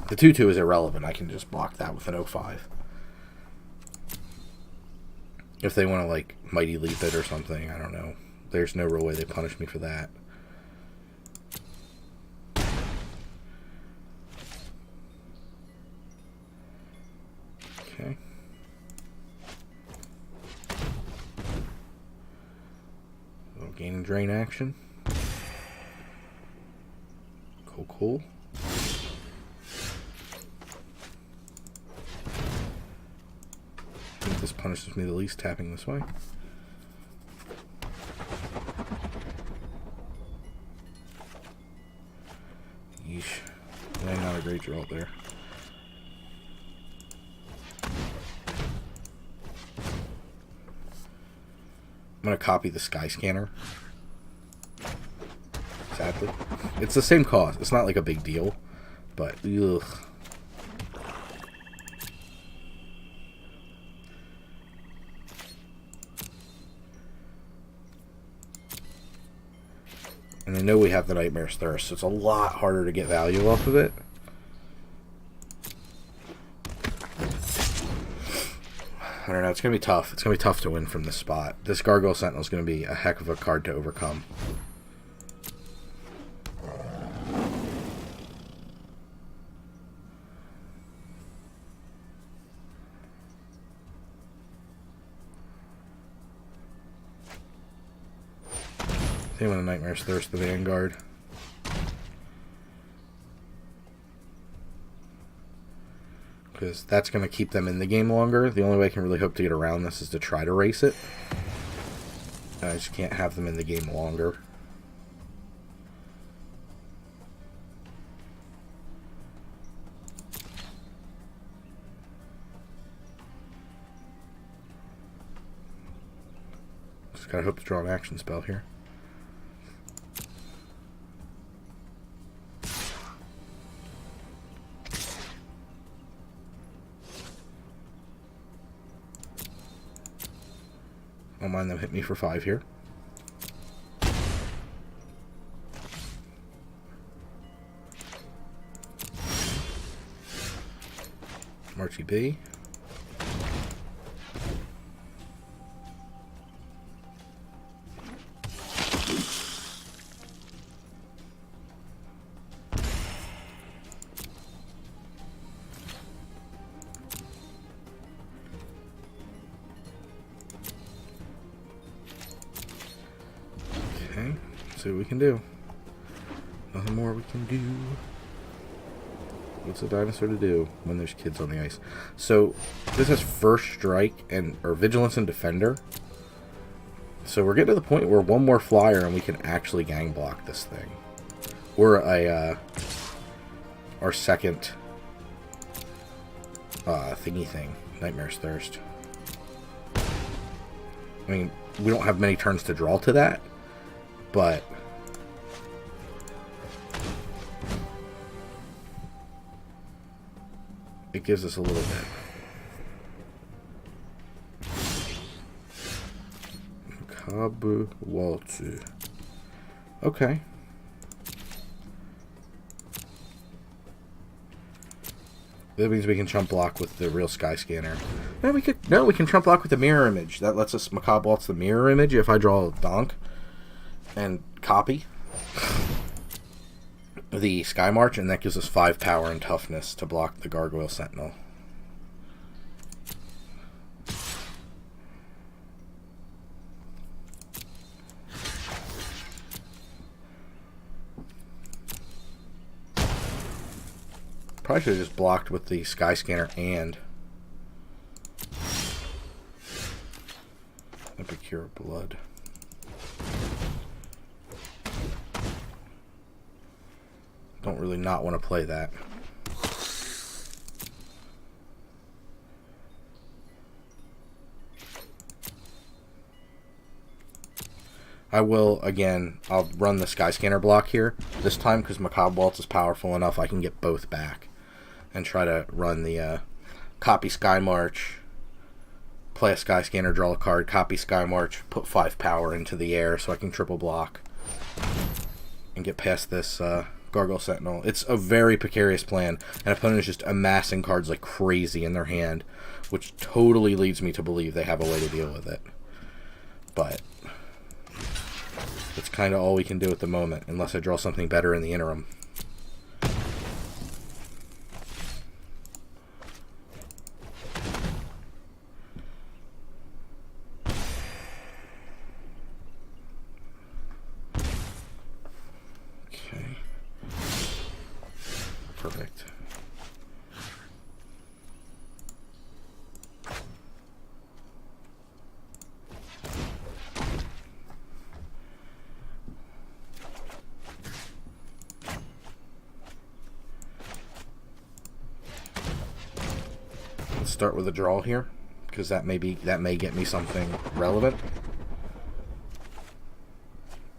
The 2/2 is irrelevant. I can just block that with an 0/5. If they want to, like, Mighty Leap it or something, I don't know. There's no real way they punish me for that. Okay. A little gain and drain action. Cool, cool. I think this punishes me the least, tapping this way. Yeesh. Not a great draw there. I'm going to copy the Sky Scanner. Sadly. It's the same cost. It's not like a big deal. But, ugh. And I know we have the Nightmare's Thirst, so it's a lot harder to get value off of it. I don't know, it's going to be tough. It's going to be tough to win from this spot. This Gargoyle Sentinel is going to be a heck of a card to overcome. They want a Nightmare's Thirst the Vanguard. Because that's going to keep them in the game longer. The only way I can really hope to get around this is to try to race it. I just can't have them in the game longer. Gotta hope to draw an action spell here. I don't mind them hit me for 5 here. Marchy B. Okay, see what we can do. Nothing more we can do. What's a dinosaur to do when there's kids on the ice? So this has first strike and or vigilance and defender. So we're getting to the point where one more flyer and we can actually gang block this thing. Or a our second thingy thing, Nightmare's Thirst. I mean, we don't have many turns to draw to that, but it gives us a little bit. Kabu Waltzu. Okay. That means we can chump block with the real Sky Scanner. No, we can chump block with the mirror image. That lets us Macabre Waltz the mirror image if I draw a donk and copy the Sky March, and that gives us 5 power and toughness to block the Gargoyle Sentinel. Probably should have just blocked with the Sky Scanner and Epicure Blood. Don't really not want to play that. I will, again, I'll run the Sky Scanner block here. This time, because Macabre Waltz is powerful enough, I can get both back. And try to run the copy Sky March, play a Sky Scanner, draw a card, copy Sky March, put 5 power into the air so I can triple block. And get past this Gargoyle Sentinel. It's a very precarious plan. An opponent is just amassing cards like crazy in their hand, which totally leads me to believe they have a way to deal with it. But it's kind of all we can do at the moment, unless I draw something better in the interim. Perfect. Let's start with a draw here, because that may get me something relevant.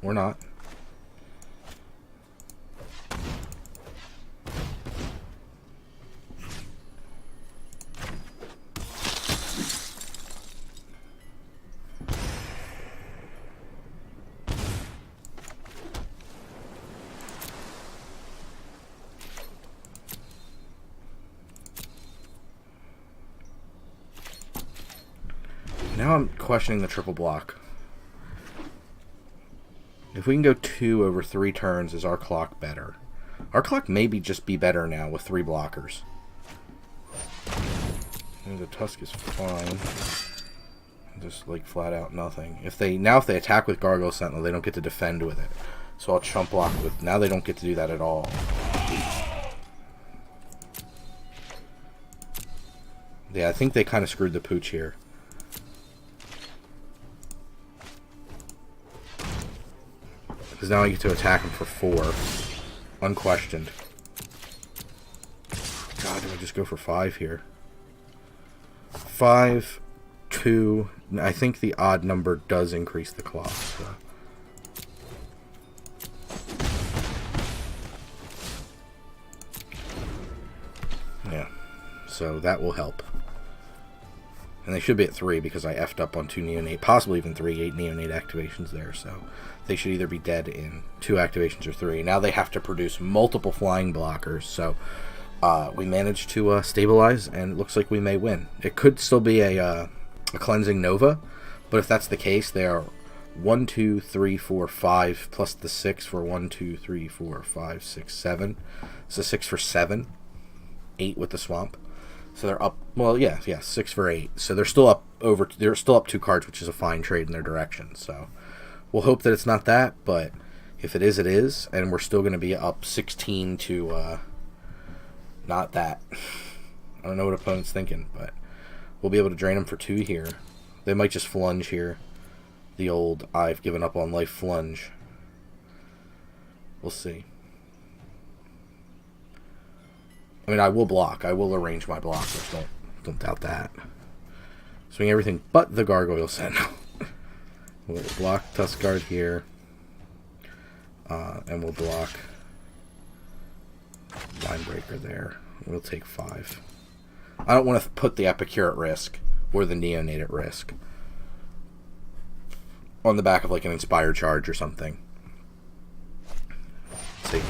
Or not. Now I'm questioning the triple block. If we can go 2 over 3 turns, is our clock better? Our clock may just be better now with 3 blockers. And the Tusk is fine. Just like flat out nothing. If they attack with Gargoyle Sentinel, they don't get to defend with it. So I'll chump block with. Now they don't get to do that at all. Yeah, I think they kind of screwed the pooch here. Because now I get to attack him for 4. Unquestioned. God, do I just go for 5 here? 5, 2, I think the odd number does increase the cost. So. Yeah, so that will help. And they should be at 3 because I effed up on 2 neonate, possibly even 3, 8 neonate activations there. So they should either be dead in 2 activations or 3. Now they have to produce multiple flying blockers. So we managed to stabilize, and it looks like we may win. It could still be a cleansing Nova, but if that's the case, they are 1, 2, 3, 4, 5 plus the 6 for 1, 2, 3, 4, 5, 6, 7. So 6 for 7, 8 with the swamp. So they're up. Well, yeah, 6 for 8. So they're still up over. They're still up 2 cards, which is a fine trade in their direction. So we'll hope that it's not that. But if it is, it is, and we're still going to be up 16 to not that. I don't know what opponent's thinking, but we'll be able to drain them for 2 here. They might just flunge here. The old I've given up on life flunge. We'll see. I mean, I will block. I will arrange my blockers. Don't doubt that. Swing everything but the Gargoyle Sentinel. We'll block Tuskguard here. And we'll block Linebreaker there. We'll take 5. I don't want to put the Epicure at risk or the Neonate at risk. On the back of like an Inspired Charge or something. Let's see.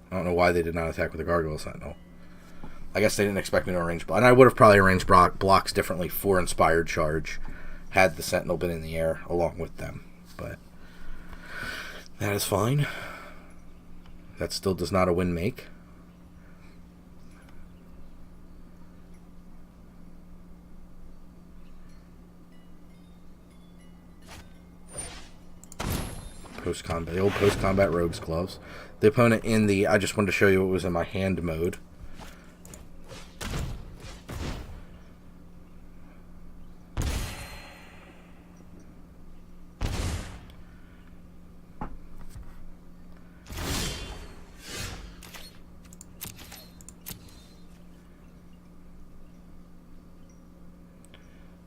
I don't know why they did not attack with the Gargoyle Sentinel. I guess they didn't expect me to arrange... And I would have probably arranged blocks differently for Inspired Charge had the Sentinel been in the air along with them. But that is fine. That still does not a win make. Post-combat, the old post-combat Rogue's Gloves. The opponent in the... I just wanted to show you what was in my hand mode.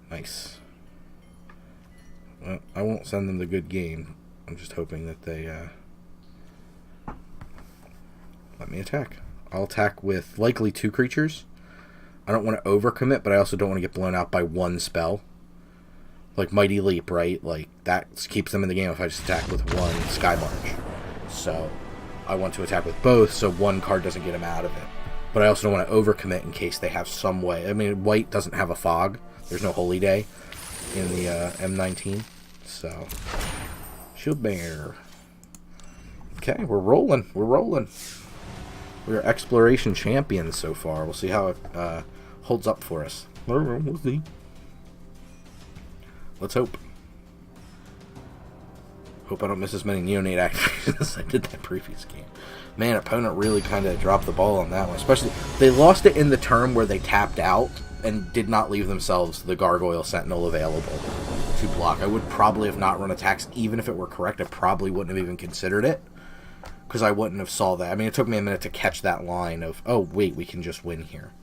Nice. Well, I won't send them the good game. I'm just hoping that they let me attack. I'll attack with likely 2 creatures. I don't want to overcommit, but I also don't want to get blown out by 1 spell. Like Mighty Leap, right? Like, that keeps them in the game if I just attack with 1 Skymarch. So, I want to attack with both so 1 card doesn't get them out of it. But I also don't want to overcommit in case they have some way. I mean, white doesn't have a fog. There's no Holy Day in the M19. So, Shield Bearer. Okay, we're rolling. We're rolling. We're exploration champions so far. We'll see how it holds up for us. We'll see. Let's hope. Hope I don't miss as many neonate activations as I did that previous game. Man, opponent really kind of dropped the ball on that one. Especially, they lost it in the turn where they tapped out and did not leave themselves the Gargoyle Sentinel available to block. I would probably have not run attacks. Even if it were correct, I probably wouldn't have even considered it. Because I wouldn't have saw that. I mean, it took me a minute to catch that line of, oh, wait, we can just win here.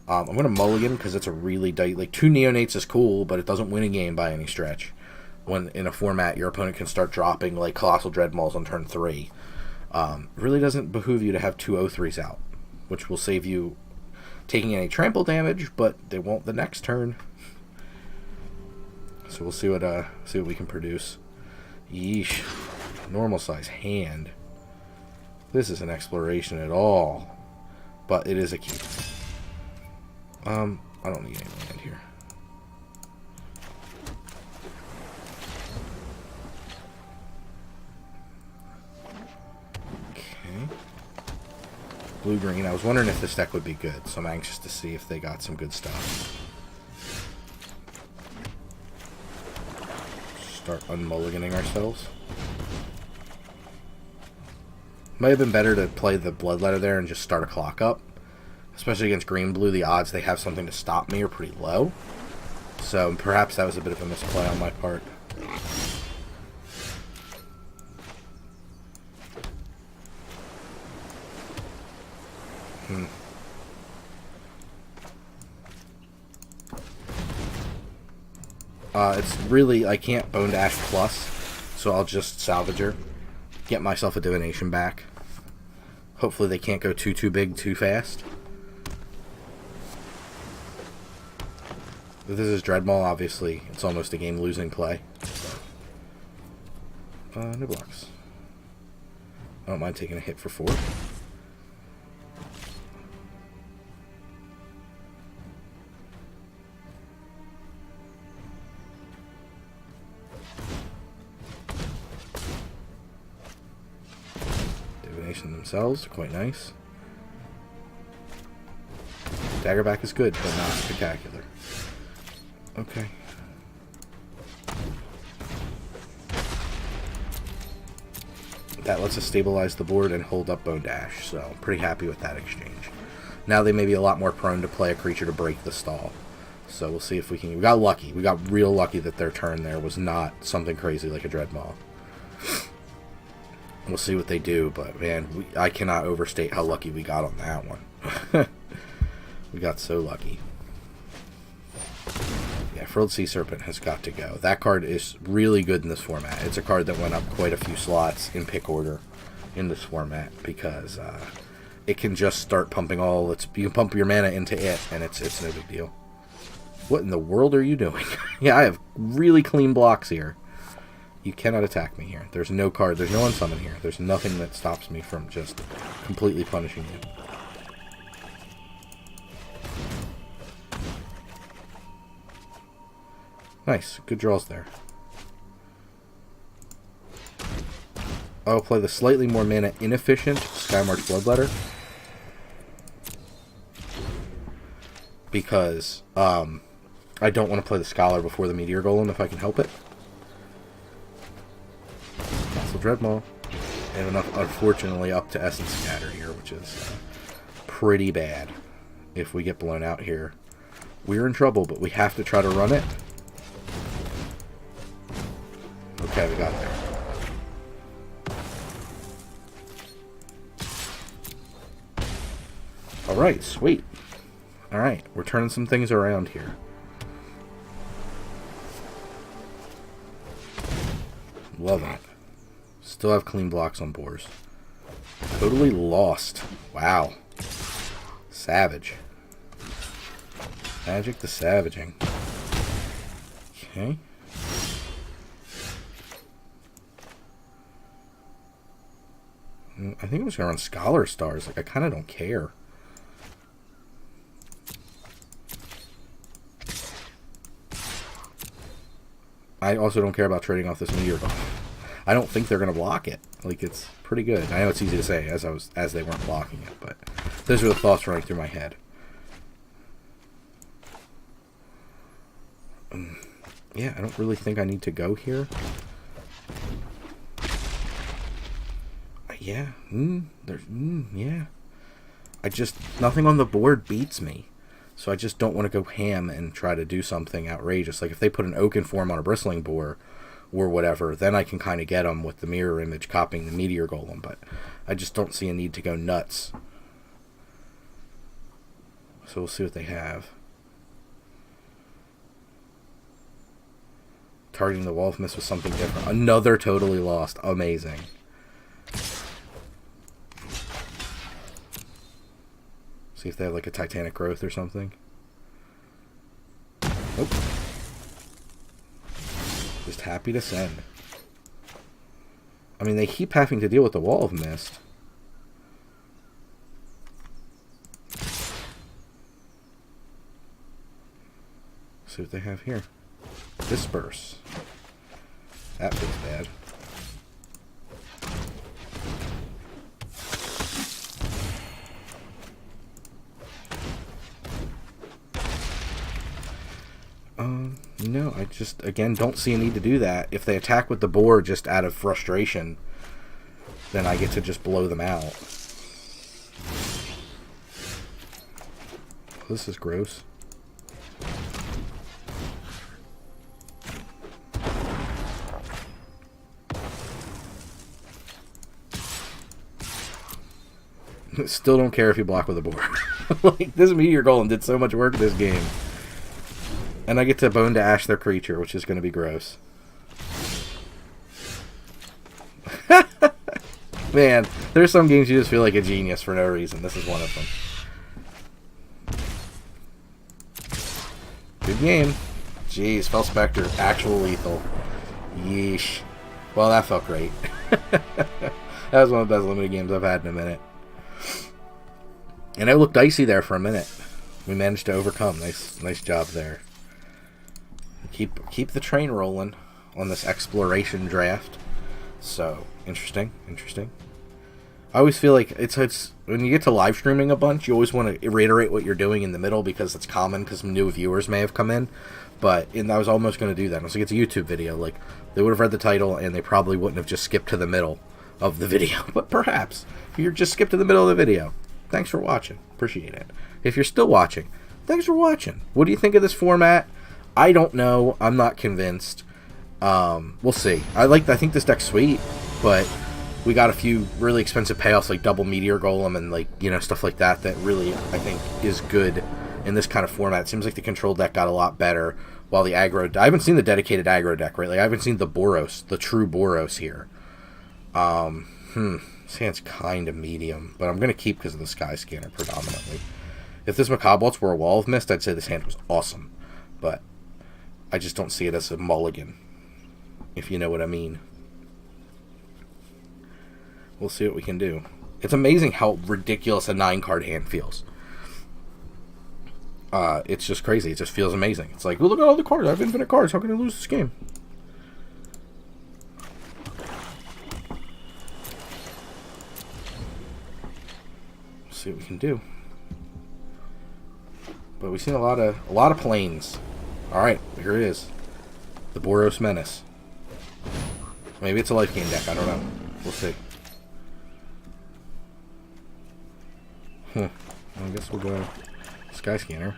I'm going to mulligan because it's a really... Like, 2 neonates is cool, but it doesn't win a game by any stretch. When in a format, your opponent can start dropping, like, Colossal Dreadmauls on turn 3. Really doesn't behoove you to have 2 O3s out, which will save you taking any trample damage, but they won't the next turn. So we'll see what we can produce. Yeesh. Normal size hand. This isn't exploration at all, but it is a key. I don't need any land here. Okay. Blue-green. I was wondering if this deck would be good, so I'm anxious to see if they got some good stuff. Start unmulliganing ourselves. Might have been better to play the Bloodletter there and just start a clock up. Especially against green-blue, the odds they have something to stop me are pretty low. So perhaps that was a bit of a misplay on my part. It's really, I can't Bone Dash plus, so I'll just salvage her. Get myself a divination back. Hopefully they can't go too big too fast. If this is Dreadmaul, obviously it's almost a game-losing play. No blocks. I don't mind taking a hit for 4. Divination themselves, quite nice. Daggerback is good, but not spectacular. Okay. That lets us stabilize the board and hold up Bone Dash, so I'm pretty happy with that exchange. Now they may be a lot more prone to play a creature to break the stall. So we'll see if we can... We got lucky. We got real lucky that their turn there was not something crazy like a Dreadmaul. We'll see what they do, but man, I cannot overstate how lucky we got on that one. We got so lucky. Yeah, Frilled Sea Serpent has got to go. That card is really good in this format. It's a card that went up quite a few slots in pick order in this format because it can just start pumping all its... You can pump your mana into it, and it's no big deal. What in the world are you doing? Yeah, I have really clean blocks here. You cannot attack me here. There's no card. There's no unsummon here. There's nothing that stops me from just completely punishing you. Nice. Good draws there. I'll play the slightly more mana inefficient Skymarch Bloodletter. Because I don't want to play the Scholar before the Meteor Golem if I can help it. Castle Dreadmaul. And enough, unfortunately, up to Essence Scatter here, which is pretty bad. If we get blown out here, we're in trouble, but we have to try to run it. Okay, we got there. Alright, sweet. Alright, we're turning some things around here. Loving it. Still have clean blocks on boars. Totally lost. Wow. Savage. Magic the Savaging. Okay. I think I'm just going to run Scholar Stars. Like, I kind of don't care. I also don't care about trading off this Meteor Golem. I don't think they're going to block it. Like, it's pretty good. I know it's easy to say as they weren't blocking it, but those are the thoughts running through my head. Yeah, I don't really think I need to go here. Yeah, yeah. Nothing on the board beats me. So I just don't want to go ham and try to do something outrageous. Like if they put an Oaken Form on a Bristling Boar or whatever, then I can kind of get them with the Mirror Image copying the Meteor Golem. But I just don't see a need to go nuts. So we'll see what they have. Targeting the Wolf Mist with something different. Another totally lost. Amazing. See if they have like a Titanic Growth or something. Nope. Just happy to send. I mean, they keep having to deal with the Wall of Mist. See what they have here. Disperse. That feels bad. No, I just, again, don't see a need to do that. If they attack with the board just out of frustration, then I get to just blow them out. This is gross. Still don't care if you block with a board. Like, this Meteor Golem did so much work this game. And I get to bone to ash their creature, which is going to be gross. Man, there's some games you just feel like a genius for no reason. This is one of them. Good game. Jeez, Fell Spectre, actual lethal. Yeesh. Well, that felt great. That was one of the best limited games I've had in a minute. And it looked dicey there for a minute. We managed to overcome. Nice job there. Keep the train rolling on this exploration draft. So, interesting. I always feel like it's when you get to live streaming a bunch, you always want to reiterate what you're doing in the middle because it's common because new viewers may have come in. But I was almost going to do that. I was like, it's a YouTube video. Like, they would have read the title and they probably wouldn't have just skipped to the middle of the video. But perhaps, if you're just skipped to the middle of the video, thanks for watching. Appreciate it. If you're still watching, thanks for watching. What do you think of this format? I don't know. I'm not convinced. We'll see. I think this deck's sweet, but we got a few really expensive payoffs like double Meteor Golem and like, you know, stuff like that really I think is good in this kind of format. It seems like the control deck got a lot better while the aggro... I haven't seen the dedicated aggro deck, right? Like, I haven't seen the Boros, the true Boros here. This hand's kind of medium, but I'm going to keep because of the Sky Scanner predominantly. If this Macabre were a Wall of Mist, I'd say this hand was awesome, but I just don't see it as a mulligan, if you know what I mean. We'll see what we can do. It's amazing how ridiculous a 9-card hand feels. It's just crazy. It just feels amazing. It's like, well, look at all the cards. I have infinite cards. How can I lose this game? See what we can do. But we've seen a lot of planes. All right, here it is. The Boros Menace. Maybe it's a life gain deck. I don't know. We'll see. I guess we'll go Sky Scanner.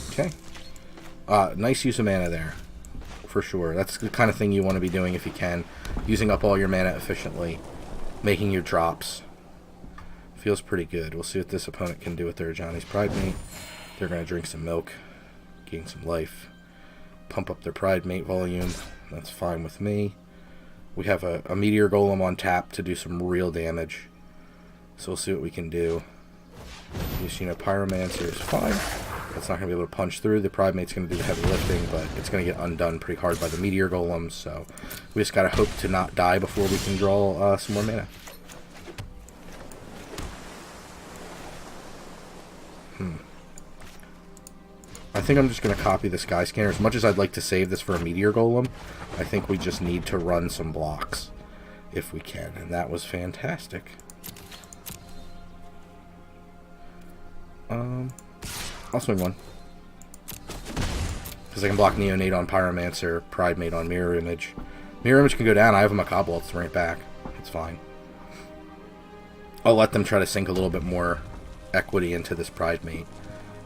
Okay. Nice use of mana there, for sure. That's the kind of thing you want to be doing if you can. Using up all your mana efficiently. Making your drops. Feels pretty good. We'll see what this opponent can do with their Johnny's Pride Mate. They're going to drink some milk. Gain some life. Pump up their Pride Mate volume. That's fine with me. We have a Meteor Golem on tap to do some real damage. So we'll see what we can do. Just, you know, Pyromancer is fine. That's not going to be able to punch through. The Pride Mate's going to do the heavy lifting, but it's going to get undone pretty hard by the Meteor Golem, so we just got to hope to not die before we can draw some more mana. I think I'm just going to copy the Sky Scanner. As much as I'd like to save this for a Meteor Golem, I think we just need to run some blocks if we can, and that was fantastic. I'll swing one. Because I can block Neonate on Pyromancer, Pride Mate on Mirror Image. Mirror Image can go down. I have a Macabre Waltz right back. It's fine. I'll let them try to sink a little bit more equity into this Pride Mate.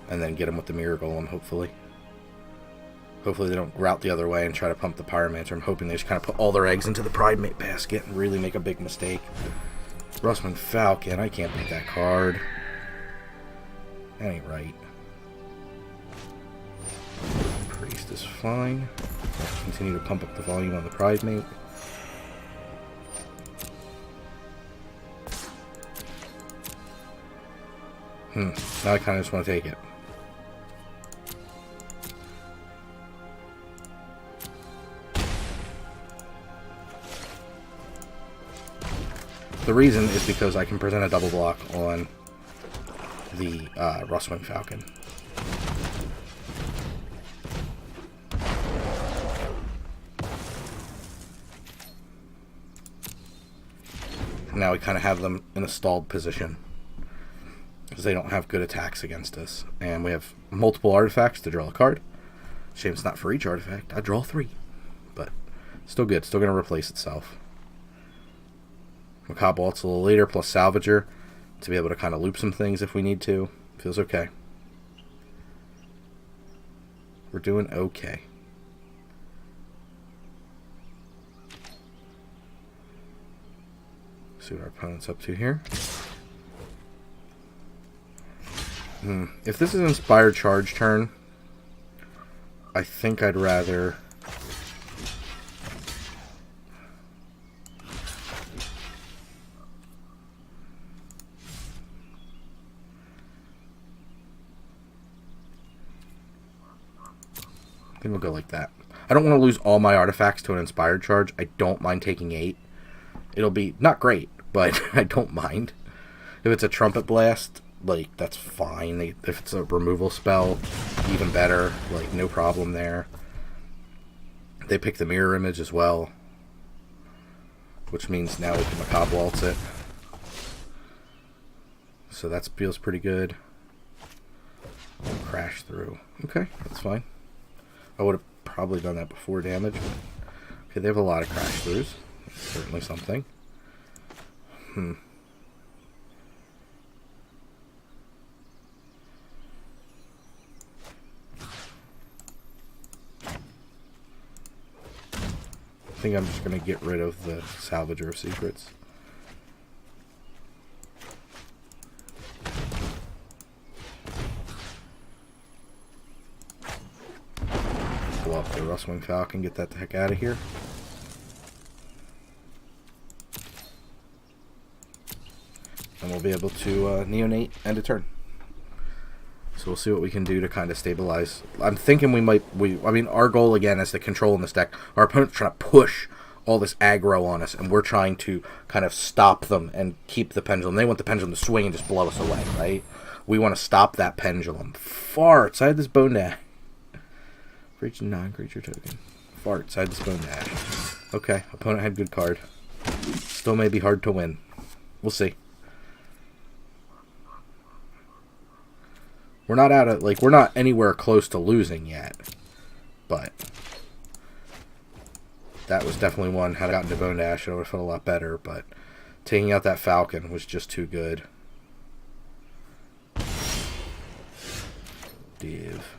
And then get them with the Mirror Golem, hopefully. Hopefully they don't route the other way and try to pump the Pyromancer. I'm hoping they just kind of put all their eggs into the Pride Mate basket and really make a big mistake. Rustwing Falcon. I can't beat that card. That ain't right. Priest is fine. I'll continue to pump up the volume on the Pride Mate. Now I kind of just want to take it. The reason is because I can present a double block on the Rustwing Falcon. Now we kind of have them in a stalled position because they don't have good attacks against us. And we have multiple artifacts to draw a card. Shame it's not for each artifact. I draw 3. But still good. Still going to replace itself. Macabre Waltz a little later, plus Salvager to be able to kind of loop some things if we need to. Feels okay. We're doing okay. See what our opponent's up to here. If this is Inspired Charge turn, I think I'd rather... I think we'll go like that. I don't want to lose all my artifacts to an Inspired Charge. I don't mind taking 8. It'll be not great, but I don't mind. If it's a Trumpet Blast, like, that's fine. If it's a removal spell, even better. Like, no problem there. They pick the Mirror Image as well, which means now we can Macabre Waltz it. So that feels pretty good. Crash through. Okay, that's fine. I would have probably done that before damage, but okay, they have a lot of crash throughs. That's certainly something. I think I'm just going to get rid of the Salvager of Secrets. Pull up the Rustwing Falcon, get that the heck out of here. And we'll be able to neonate end of turn. So we'll see what we can do to kind of stabilize. I'm thinking I mean, our goal again is to control in this deck. Our opponent's trying to push all this aggro on us, and we're trying to kind of stop them and keep the pendulum. They want the pendulum to swing and just blow us away, right? We want to stop that pendulum. Far outside this Bone Dash. For each non-creature token. Far outside this Bone Dash. Okay, opponent had good card. Still may be hard to win. We'll see. We're not out of, like, we're not anywhere close to losing yet. But that was definitely one. Had I gotten to Bone Dash, I would have felt a lot better. But taking out that Falcon was just too good. Div.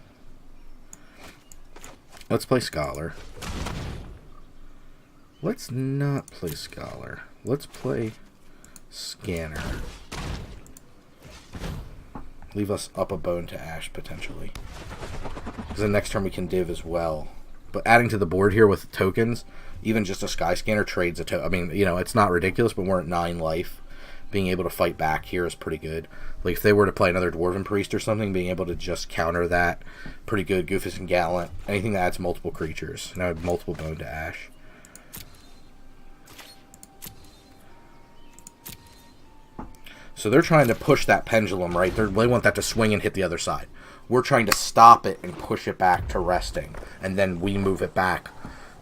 Let's play Scholar. Let's not play Scholar. Let's play Scanner. Leave us up a Bone to Ash, potentially. Because the next turn we can div as well. But adding to the board here with tokens, even just a Sky Scanner trades a token. I mean, you know, it's not ridiculous, but we're at 9 life. Being able to fight back here is pretty good. Like, if they were to play another Dwarven Priest or something, being able to just counter that, pretty good. Goofus and Gallant. Anything that adds multiple creatures. Now I have multiple Bone to Ash. So they're trying to push that pendulum, right? They want that to swing and hit the other side. We're trying to stop it and push it back to resting. And then we move it back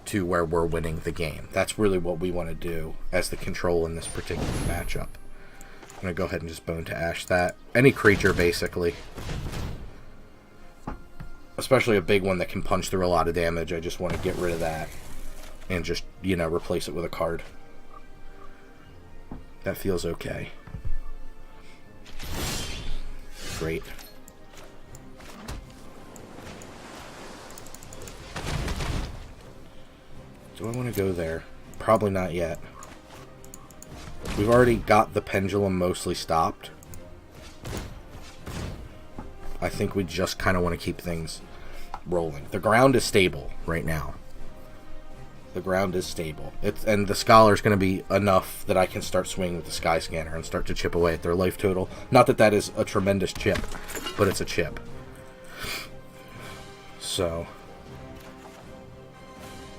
to where we're winning the game. That's really what we want to do as the control in this particular matchup. I'm going to go ahead and just Bone to Ash that. Any creature, basically. Especially a big one that can punch through a lot of damage. I just want to get rid of that. And just, you know, replace it with a card. That feels okay. Great. Do I want to go there? Probably not yet. We've already got the pendulum mostly stopped. I think we just kind of want to keep things rolling. The ground is stable right now. The ground is stable. And the Scholar is going to be enough that I can start swinging with the Sky Scanner and start to chip away at their life total. Not that that is a tremendous chip, but it's a chip. So,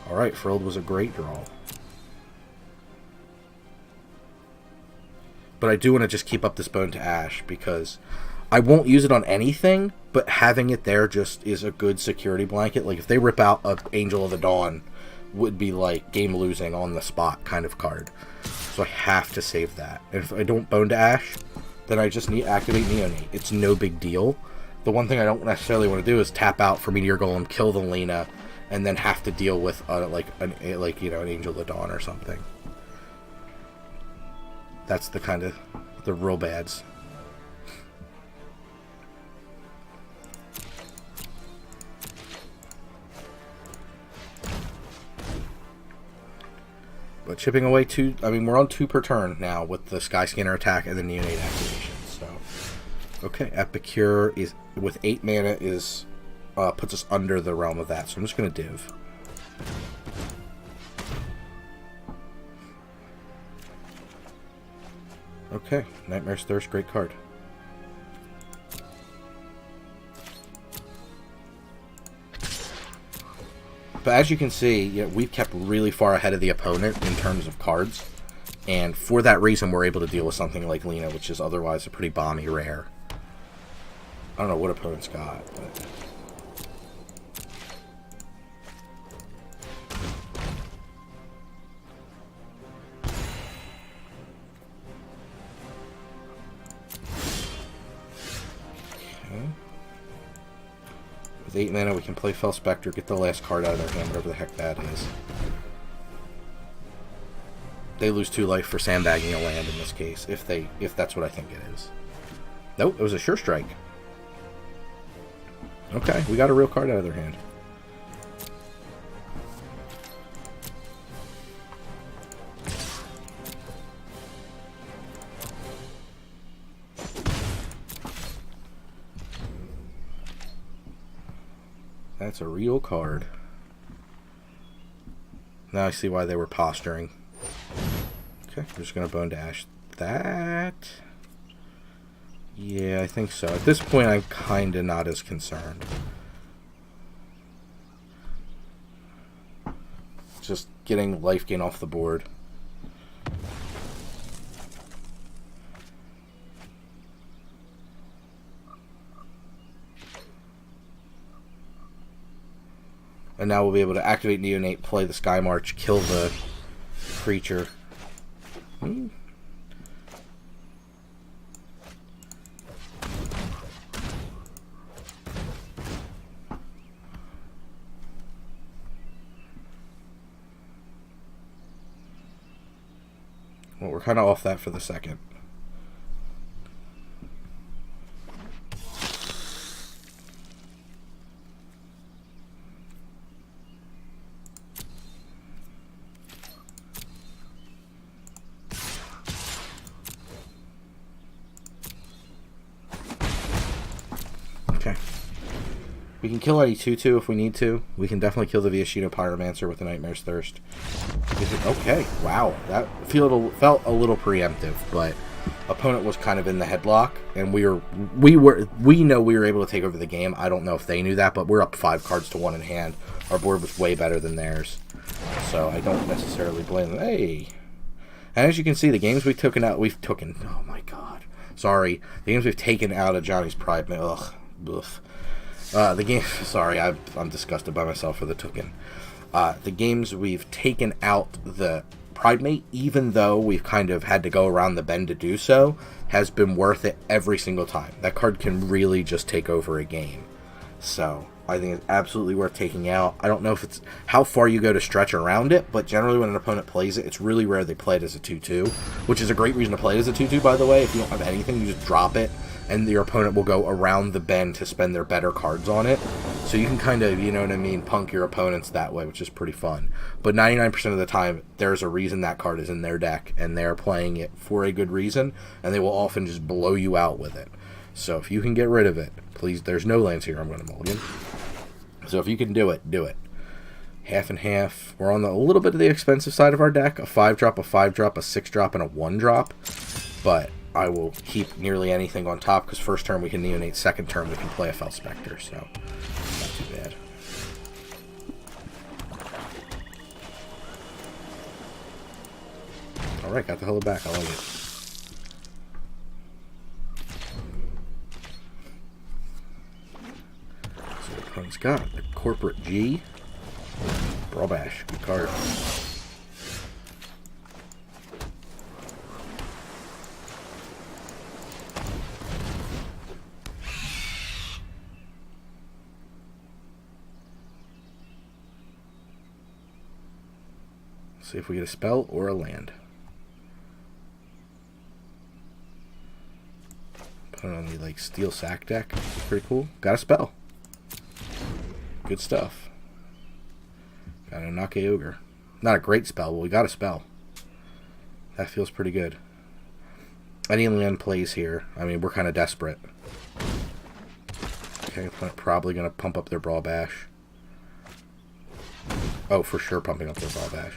alright, Frilled was a great draw. But I do want to just keep up this Bone to Ash because I won't use it on anything, but having it there just is a good security blanket. Like, if they rip out an Angel of the Dawn, would be like game losing on the spot kind of card. So I have to save that. And if I don't Bone to Ash, then I just need activate Neonate. It's no big deal. The one thing I don't necessarily want to do is tap out for Meteor Golem, kill the Lena, and then have to deal with an Angel of the Dawn or something. That's the kind of the real bads. But chipping away 2... I mean, we're on 2 per turn now with the Skyscanner attack and the Neonate activation. So, okay, Epicure is with 8 mana is puts us under the realm of that. So I'm just going to div. Okay, Nightmare's Thirst, great card. But as you can see, you know, we've kept really far ahead of the opponent in terms of cards. And for that reason, we're able to deal with something like Lena, which is otherwise a pretty bomby rare. I don't know what opponent's got, but... With 8 mana, we can play Fell Spectre, get the last card out of their hand, whatever the heck that is. They lose 2 life for sandbagging a land in this case, if that's what I think it is. Nope, it was a Sure Strike. Okay, we got a real card out of their hand. That's a real card. Now I see why they were posturing. Okay, I'm just going to Bone Dash that. Yeah, I think so. At this point, I'm kind of not as concerned. Just getting life gain off the board. And now we'll be able to activate Neonate, play the Sky March, kill the creature. Well, we're kind of off that for the second. Okay. We can kill any 2/2 if we need to. We can definitely kill the Viashino Pyromancer with the Nightmare's Thirst. Okay, wow. That felt a little preemptive, but opponent was kind of in the headlock, and we know we were able to take over the game. I don't know if they knew that, but we're up 5 cards to 1 in hand. Our board was way better than theirs, so I don't necessarily blame them. Hey, and as you can see, the games we've taken. Oh my god, sorry. The games we've taken out of Johnny's Pride. Ugh. The game. Sorry, I'm disgusted by myself for the token. The games we've taken out the Pridemate, even though we've kind of had to go around the bend to do so, has been worth it every single time. That card can really just take over a game. So I think it's absolutely worth taking out. I don't know if it's how far you go to stretch around it, but generally when an opponent plays it, it's really rare they play it as a 2/2, which is a great reason to play it as a 2/2, by the way. If you don't have anything, you just drop it, and your opponent will go around the bend to spend their better cards on it. So you can kind of, you know what I mean, punk your opponents that way, which is pretty fun. But 99% of the time, there's a reason that card is in their deck, and they're playing it for a good reason, and they will often just blow you out with it. So if you can get rid of it, please, there's no lands here I'm going to mulligan. So if you can do it, do it. Half and half. We're on a little bit of the expensive side of our deck. A 5-drop, a 5-drop, a 6-drop, and a 1-drop. But I will keep nearly anything on top, because first turn we can Neonate, second turn we can play a Fell Spectre, so not too bad. Alright, got the hella back, I like it. So the opponent's got the Corporate G. Brawlbash, good card. See if we get a spell or a land. Put it on the like Steel Sack deck. It's pretty cool. Got a spell. Good stuff. Got a Nake Ogre. Not a great spell, but we got a spell. That feels pretty good. Any land plays here. I mean, we're kind of desperate. Okay, probably going to pump up their Brawl Bash. Oh, for sure pumping up their Brawl Bash.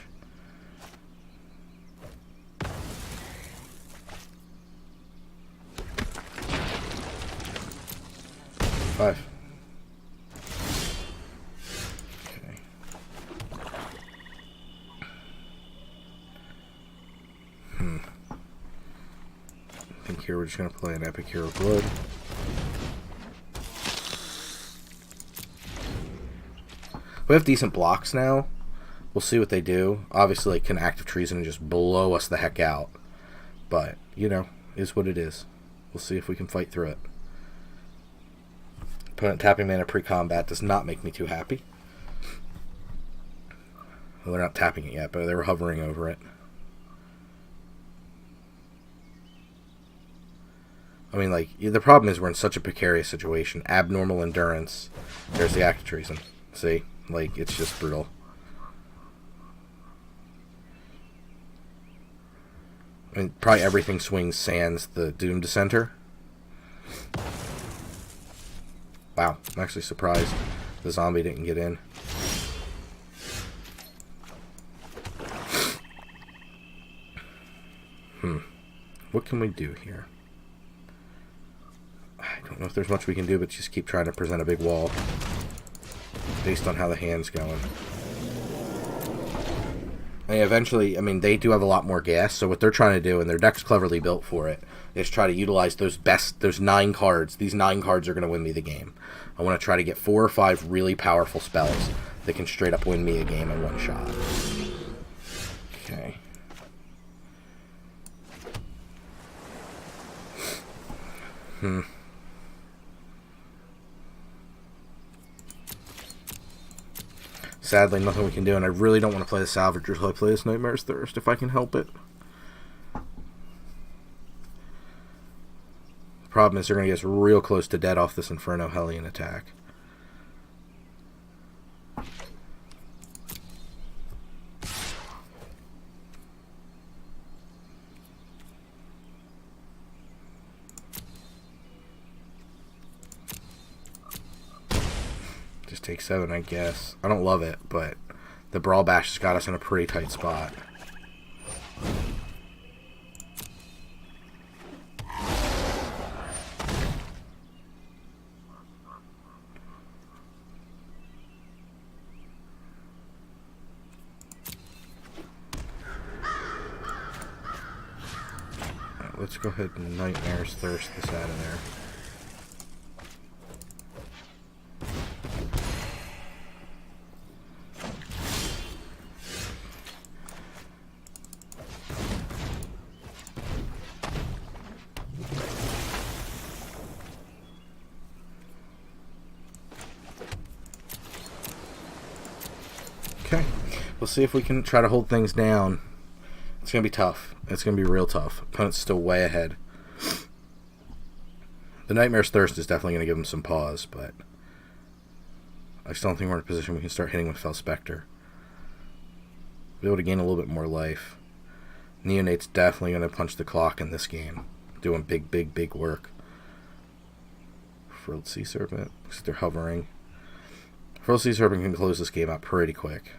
Five. Okay. I think here we're just going to play an Epic Hero Blood. We have decent blocks now. We'll see what they do. Obviously, like, can Active Treason and just blow us the heck out. But, you know, is what it is. We'll see if we can fight through it. Opponent tapping mana pre-combat does not make me too happy. Well, they're not tapping it yet, but they were hovering over it. I mean, like, the problem is we're in such a precarious situation. Abnormal endurance. There's the Active Treason. See? Like, it's just brutal. I mean, probably everything swings sans the Doom Dissenter. Wow, I'm actually surprised the zombie didn't get in. What can we do here? I don't know if there's much we can do, but just keep trying to present a big wall. Based on how the hand's going. And eventually, I mean, they do have a lot more gas, so what they're trying to do, and their deck's cleverly built for it, is try to utilize those 9 cards. These 9 cards are going to win me the game. I want to try to get 4 or 5 really powerful spells that can straight up win me a game in one shot. Okay. Sadly, nothing we can do, and I really don't want to play the Salvager, so I play this Nightmare's Thirst if I can help it. The problem is they're going to get us real close to dead off this Inferno Hellion attack. Take 7, I guess. I don't love it, but the Brawl Bash has got us in a pretty tight spot. Right, let's go ahead and Nightmare's Thirst this out of there. Okay, we'll see if we can try to hold things down. It's going to be tough. It's going to be real tough. Opponent's still way ahead. The Nightmare's Thirst is definitely going to give him some pause, but I still don't think we're in a position we can start hitting with Fel Spectre. Be able to gain a little bit more life. Neonate's definitely going to punch the clock in this game. Doing big work. Frilled Sea Serpent. Looks like they're hovering. Frilled Sea Serpent can close this game out pretty quick.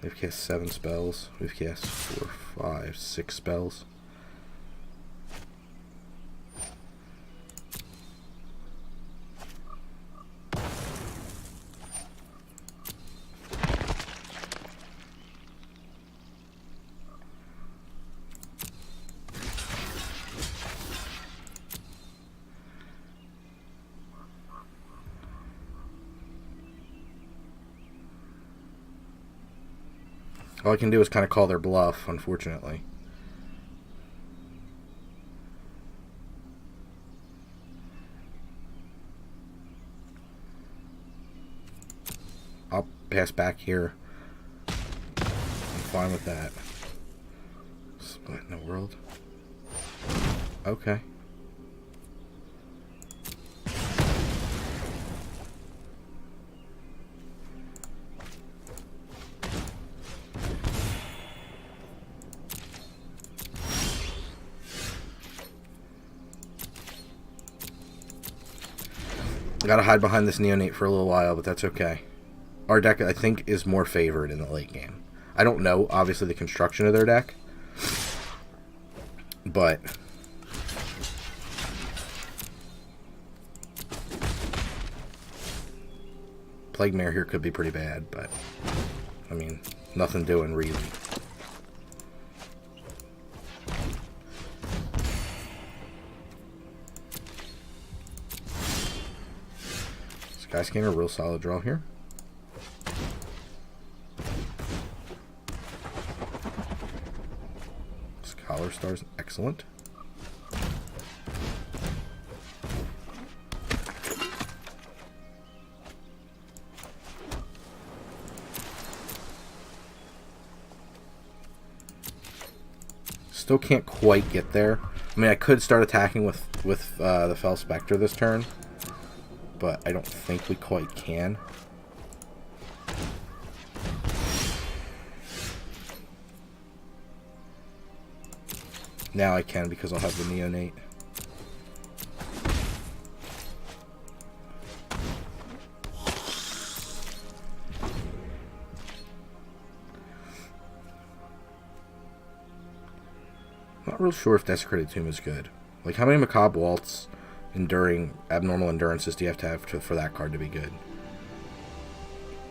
They've cast 7 spells. We've cast 4, 5, 6 spells. All I can do is kind of call their bluff, unfortunately. I'll pass back here. I'm fine with that. Split in the world. Okay. Gotta hide behind this Neonate for a little while, but that's okay. Our deck, I think, is more favored in the late game. I don't know, obviously, the construction of their deck. But Plague Mare here could be pretty bad, but I mean, nothing doing really. Skyscanner, real solid draw here. Scholar Star's excellent. Still can't quite get there. I mean, I could start attacking with the Fel Spectre this turn, but I don't think we quite can. Now I can because I'll have the Neonate. Not real sure if Desecrated Tomb is good. Like, how many Macabre Waltz enduring abnormal endurances do you have for that card to be good?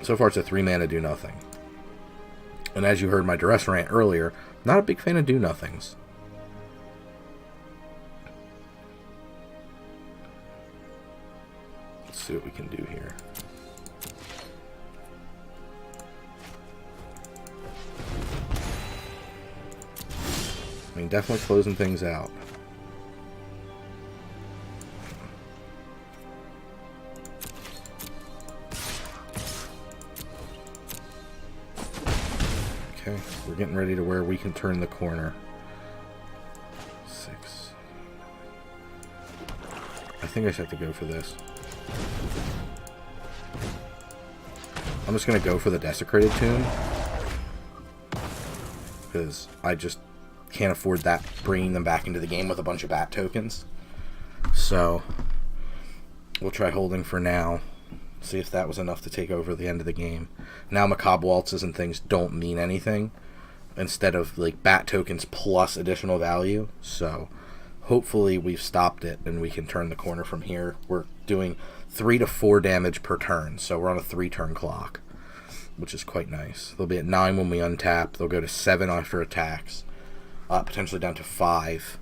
So far it's a 3-mana do nothing. And as you heard my Duress rant earlier, not a big fan of do nothings. Let's see what we can do here. I mean, definitely closing things out. Okay, we're getting ready to where we can turn the corner. 6. I think I just have to go for this. I'm just going to go for the Desecrated Tomb, because I just can't afford that, bringing them back into the game with a bunch of bat tokens. So we'll try holding for now, see if that was enough to take over the end of the game. Now Macabre Waltzes and things don't mean anything, instead of like bat tokens plus additional value. So hopefully we've stopped it and we can turn the corner from here. We're doing 3 to 4 damage per turn, so we're on a 3-turn clock, which is quite nice. They'll be at 9 when we untap. They'll go to 7 after attacks. Potentially down to 5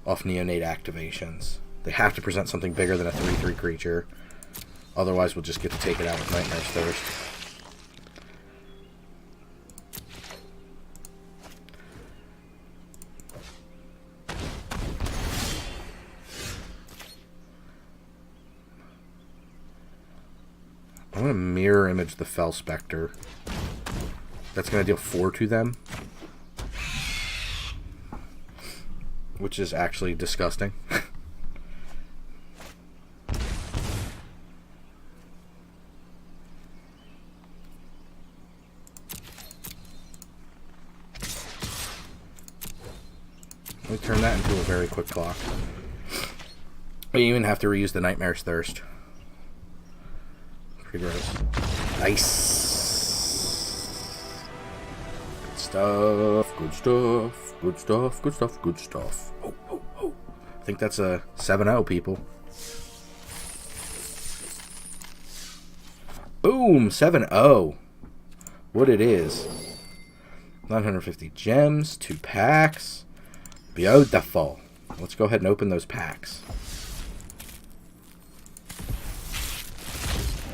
off Neonate activations. They have to present something bigger than a 3/3 creature. Otherwise, we'll just get to take it out with Nightmare's Thirst. I'm going to mirror image the Fel Spectre. That's going to deal 4 to them, which is actually disgusting. We turn that into a very quick clock. We even have to reuse the Nightmare's Thirst. Pretty gross. Nice. Good stuff, good stuff. Good stuff, good stuff, good stuff. Oh, oh, oh. I think that's a 7-0, people. Boom! 7-0. What it is. 950 gems, 2 packs. Beautiful. Let's go ahead and open those packs.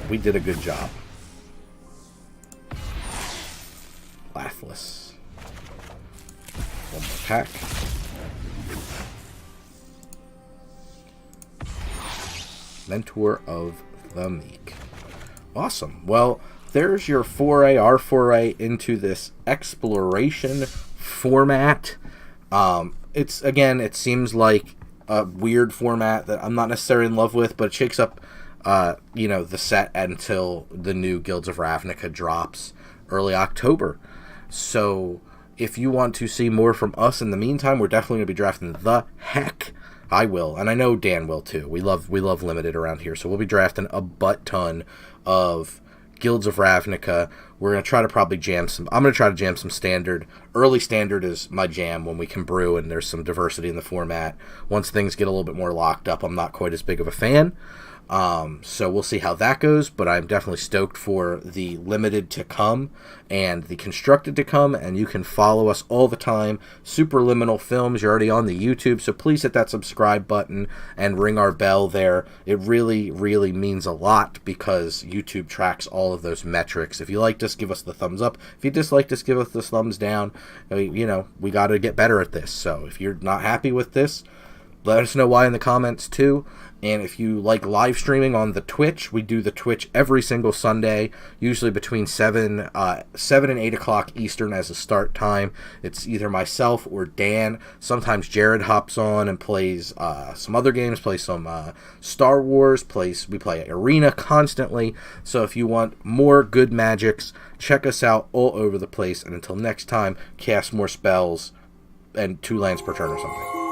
We did a good job. Laughless. One more pack. Mentor of the Meek. Awesome. Well, there's your foray, our foray into this exploration format. It's, again, it seems like a weird format that I'm not necessarily in love with, but it shakes up, you know, the set until the new Guilds of Ravnica drops early October. So if you want to see more from us in the meantime, we're definitely going to be drafting the heck I will, and I know Dan will too. We love limited around here, so we'll be drafting a butt ton of Guilds of Ravnica. We're gonna try to probably jam some. I'm gonna try to jam some standard. Early standard is my jam when we can brew and there's some diversity in the format. Once things get a little bit more locked up, I'm not quite as big of a fan. So we'll see how that goes, but I'm definitely stoked for the limited to come and the constructed to come, and you can follow us all the time. Supraliminal Films, you're already on the YouTube, so please hit that subscribe button and ring our bell there. It really, really means a lot because YouTube tracks all of those metrics. If you liked us, give us the thumbs up. If you disliked us, give us the thumbs down. You know, we got to get better at this, so if you're not happy with this, let us know why in the comments too. And if you like live streaming on the Twitch, we do the Twitch every single Sunday, usually between 7 and 8 o'clock Eastern as a start time. It's either myself or Dan. Sometimes Jared hops on and plays some other games, plays some Star Wars, we play Arena constantly. So if you want more good magics, check us out all over the place. And until next time, cast more spells and 2 lands per turn or something.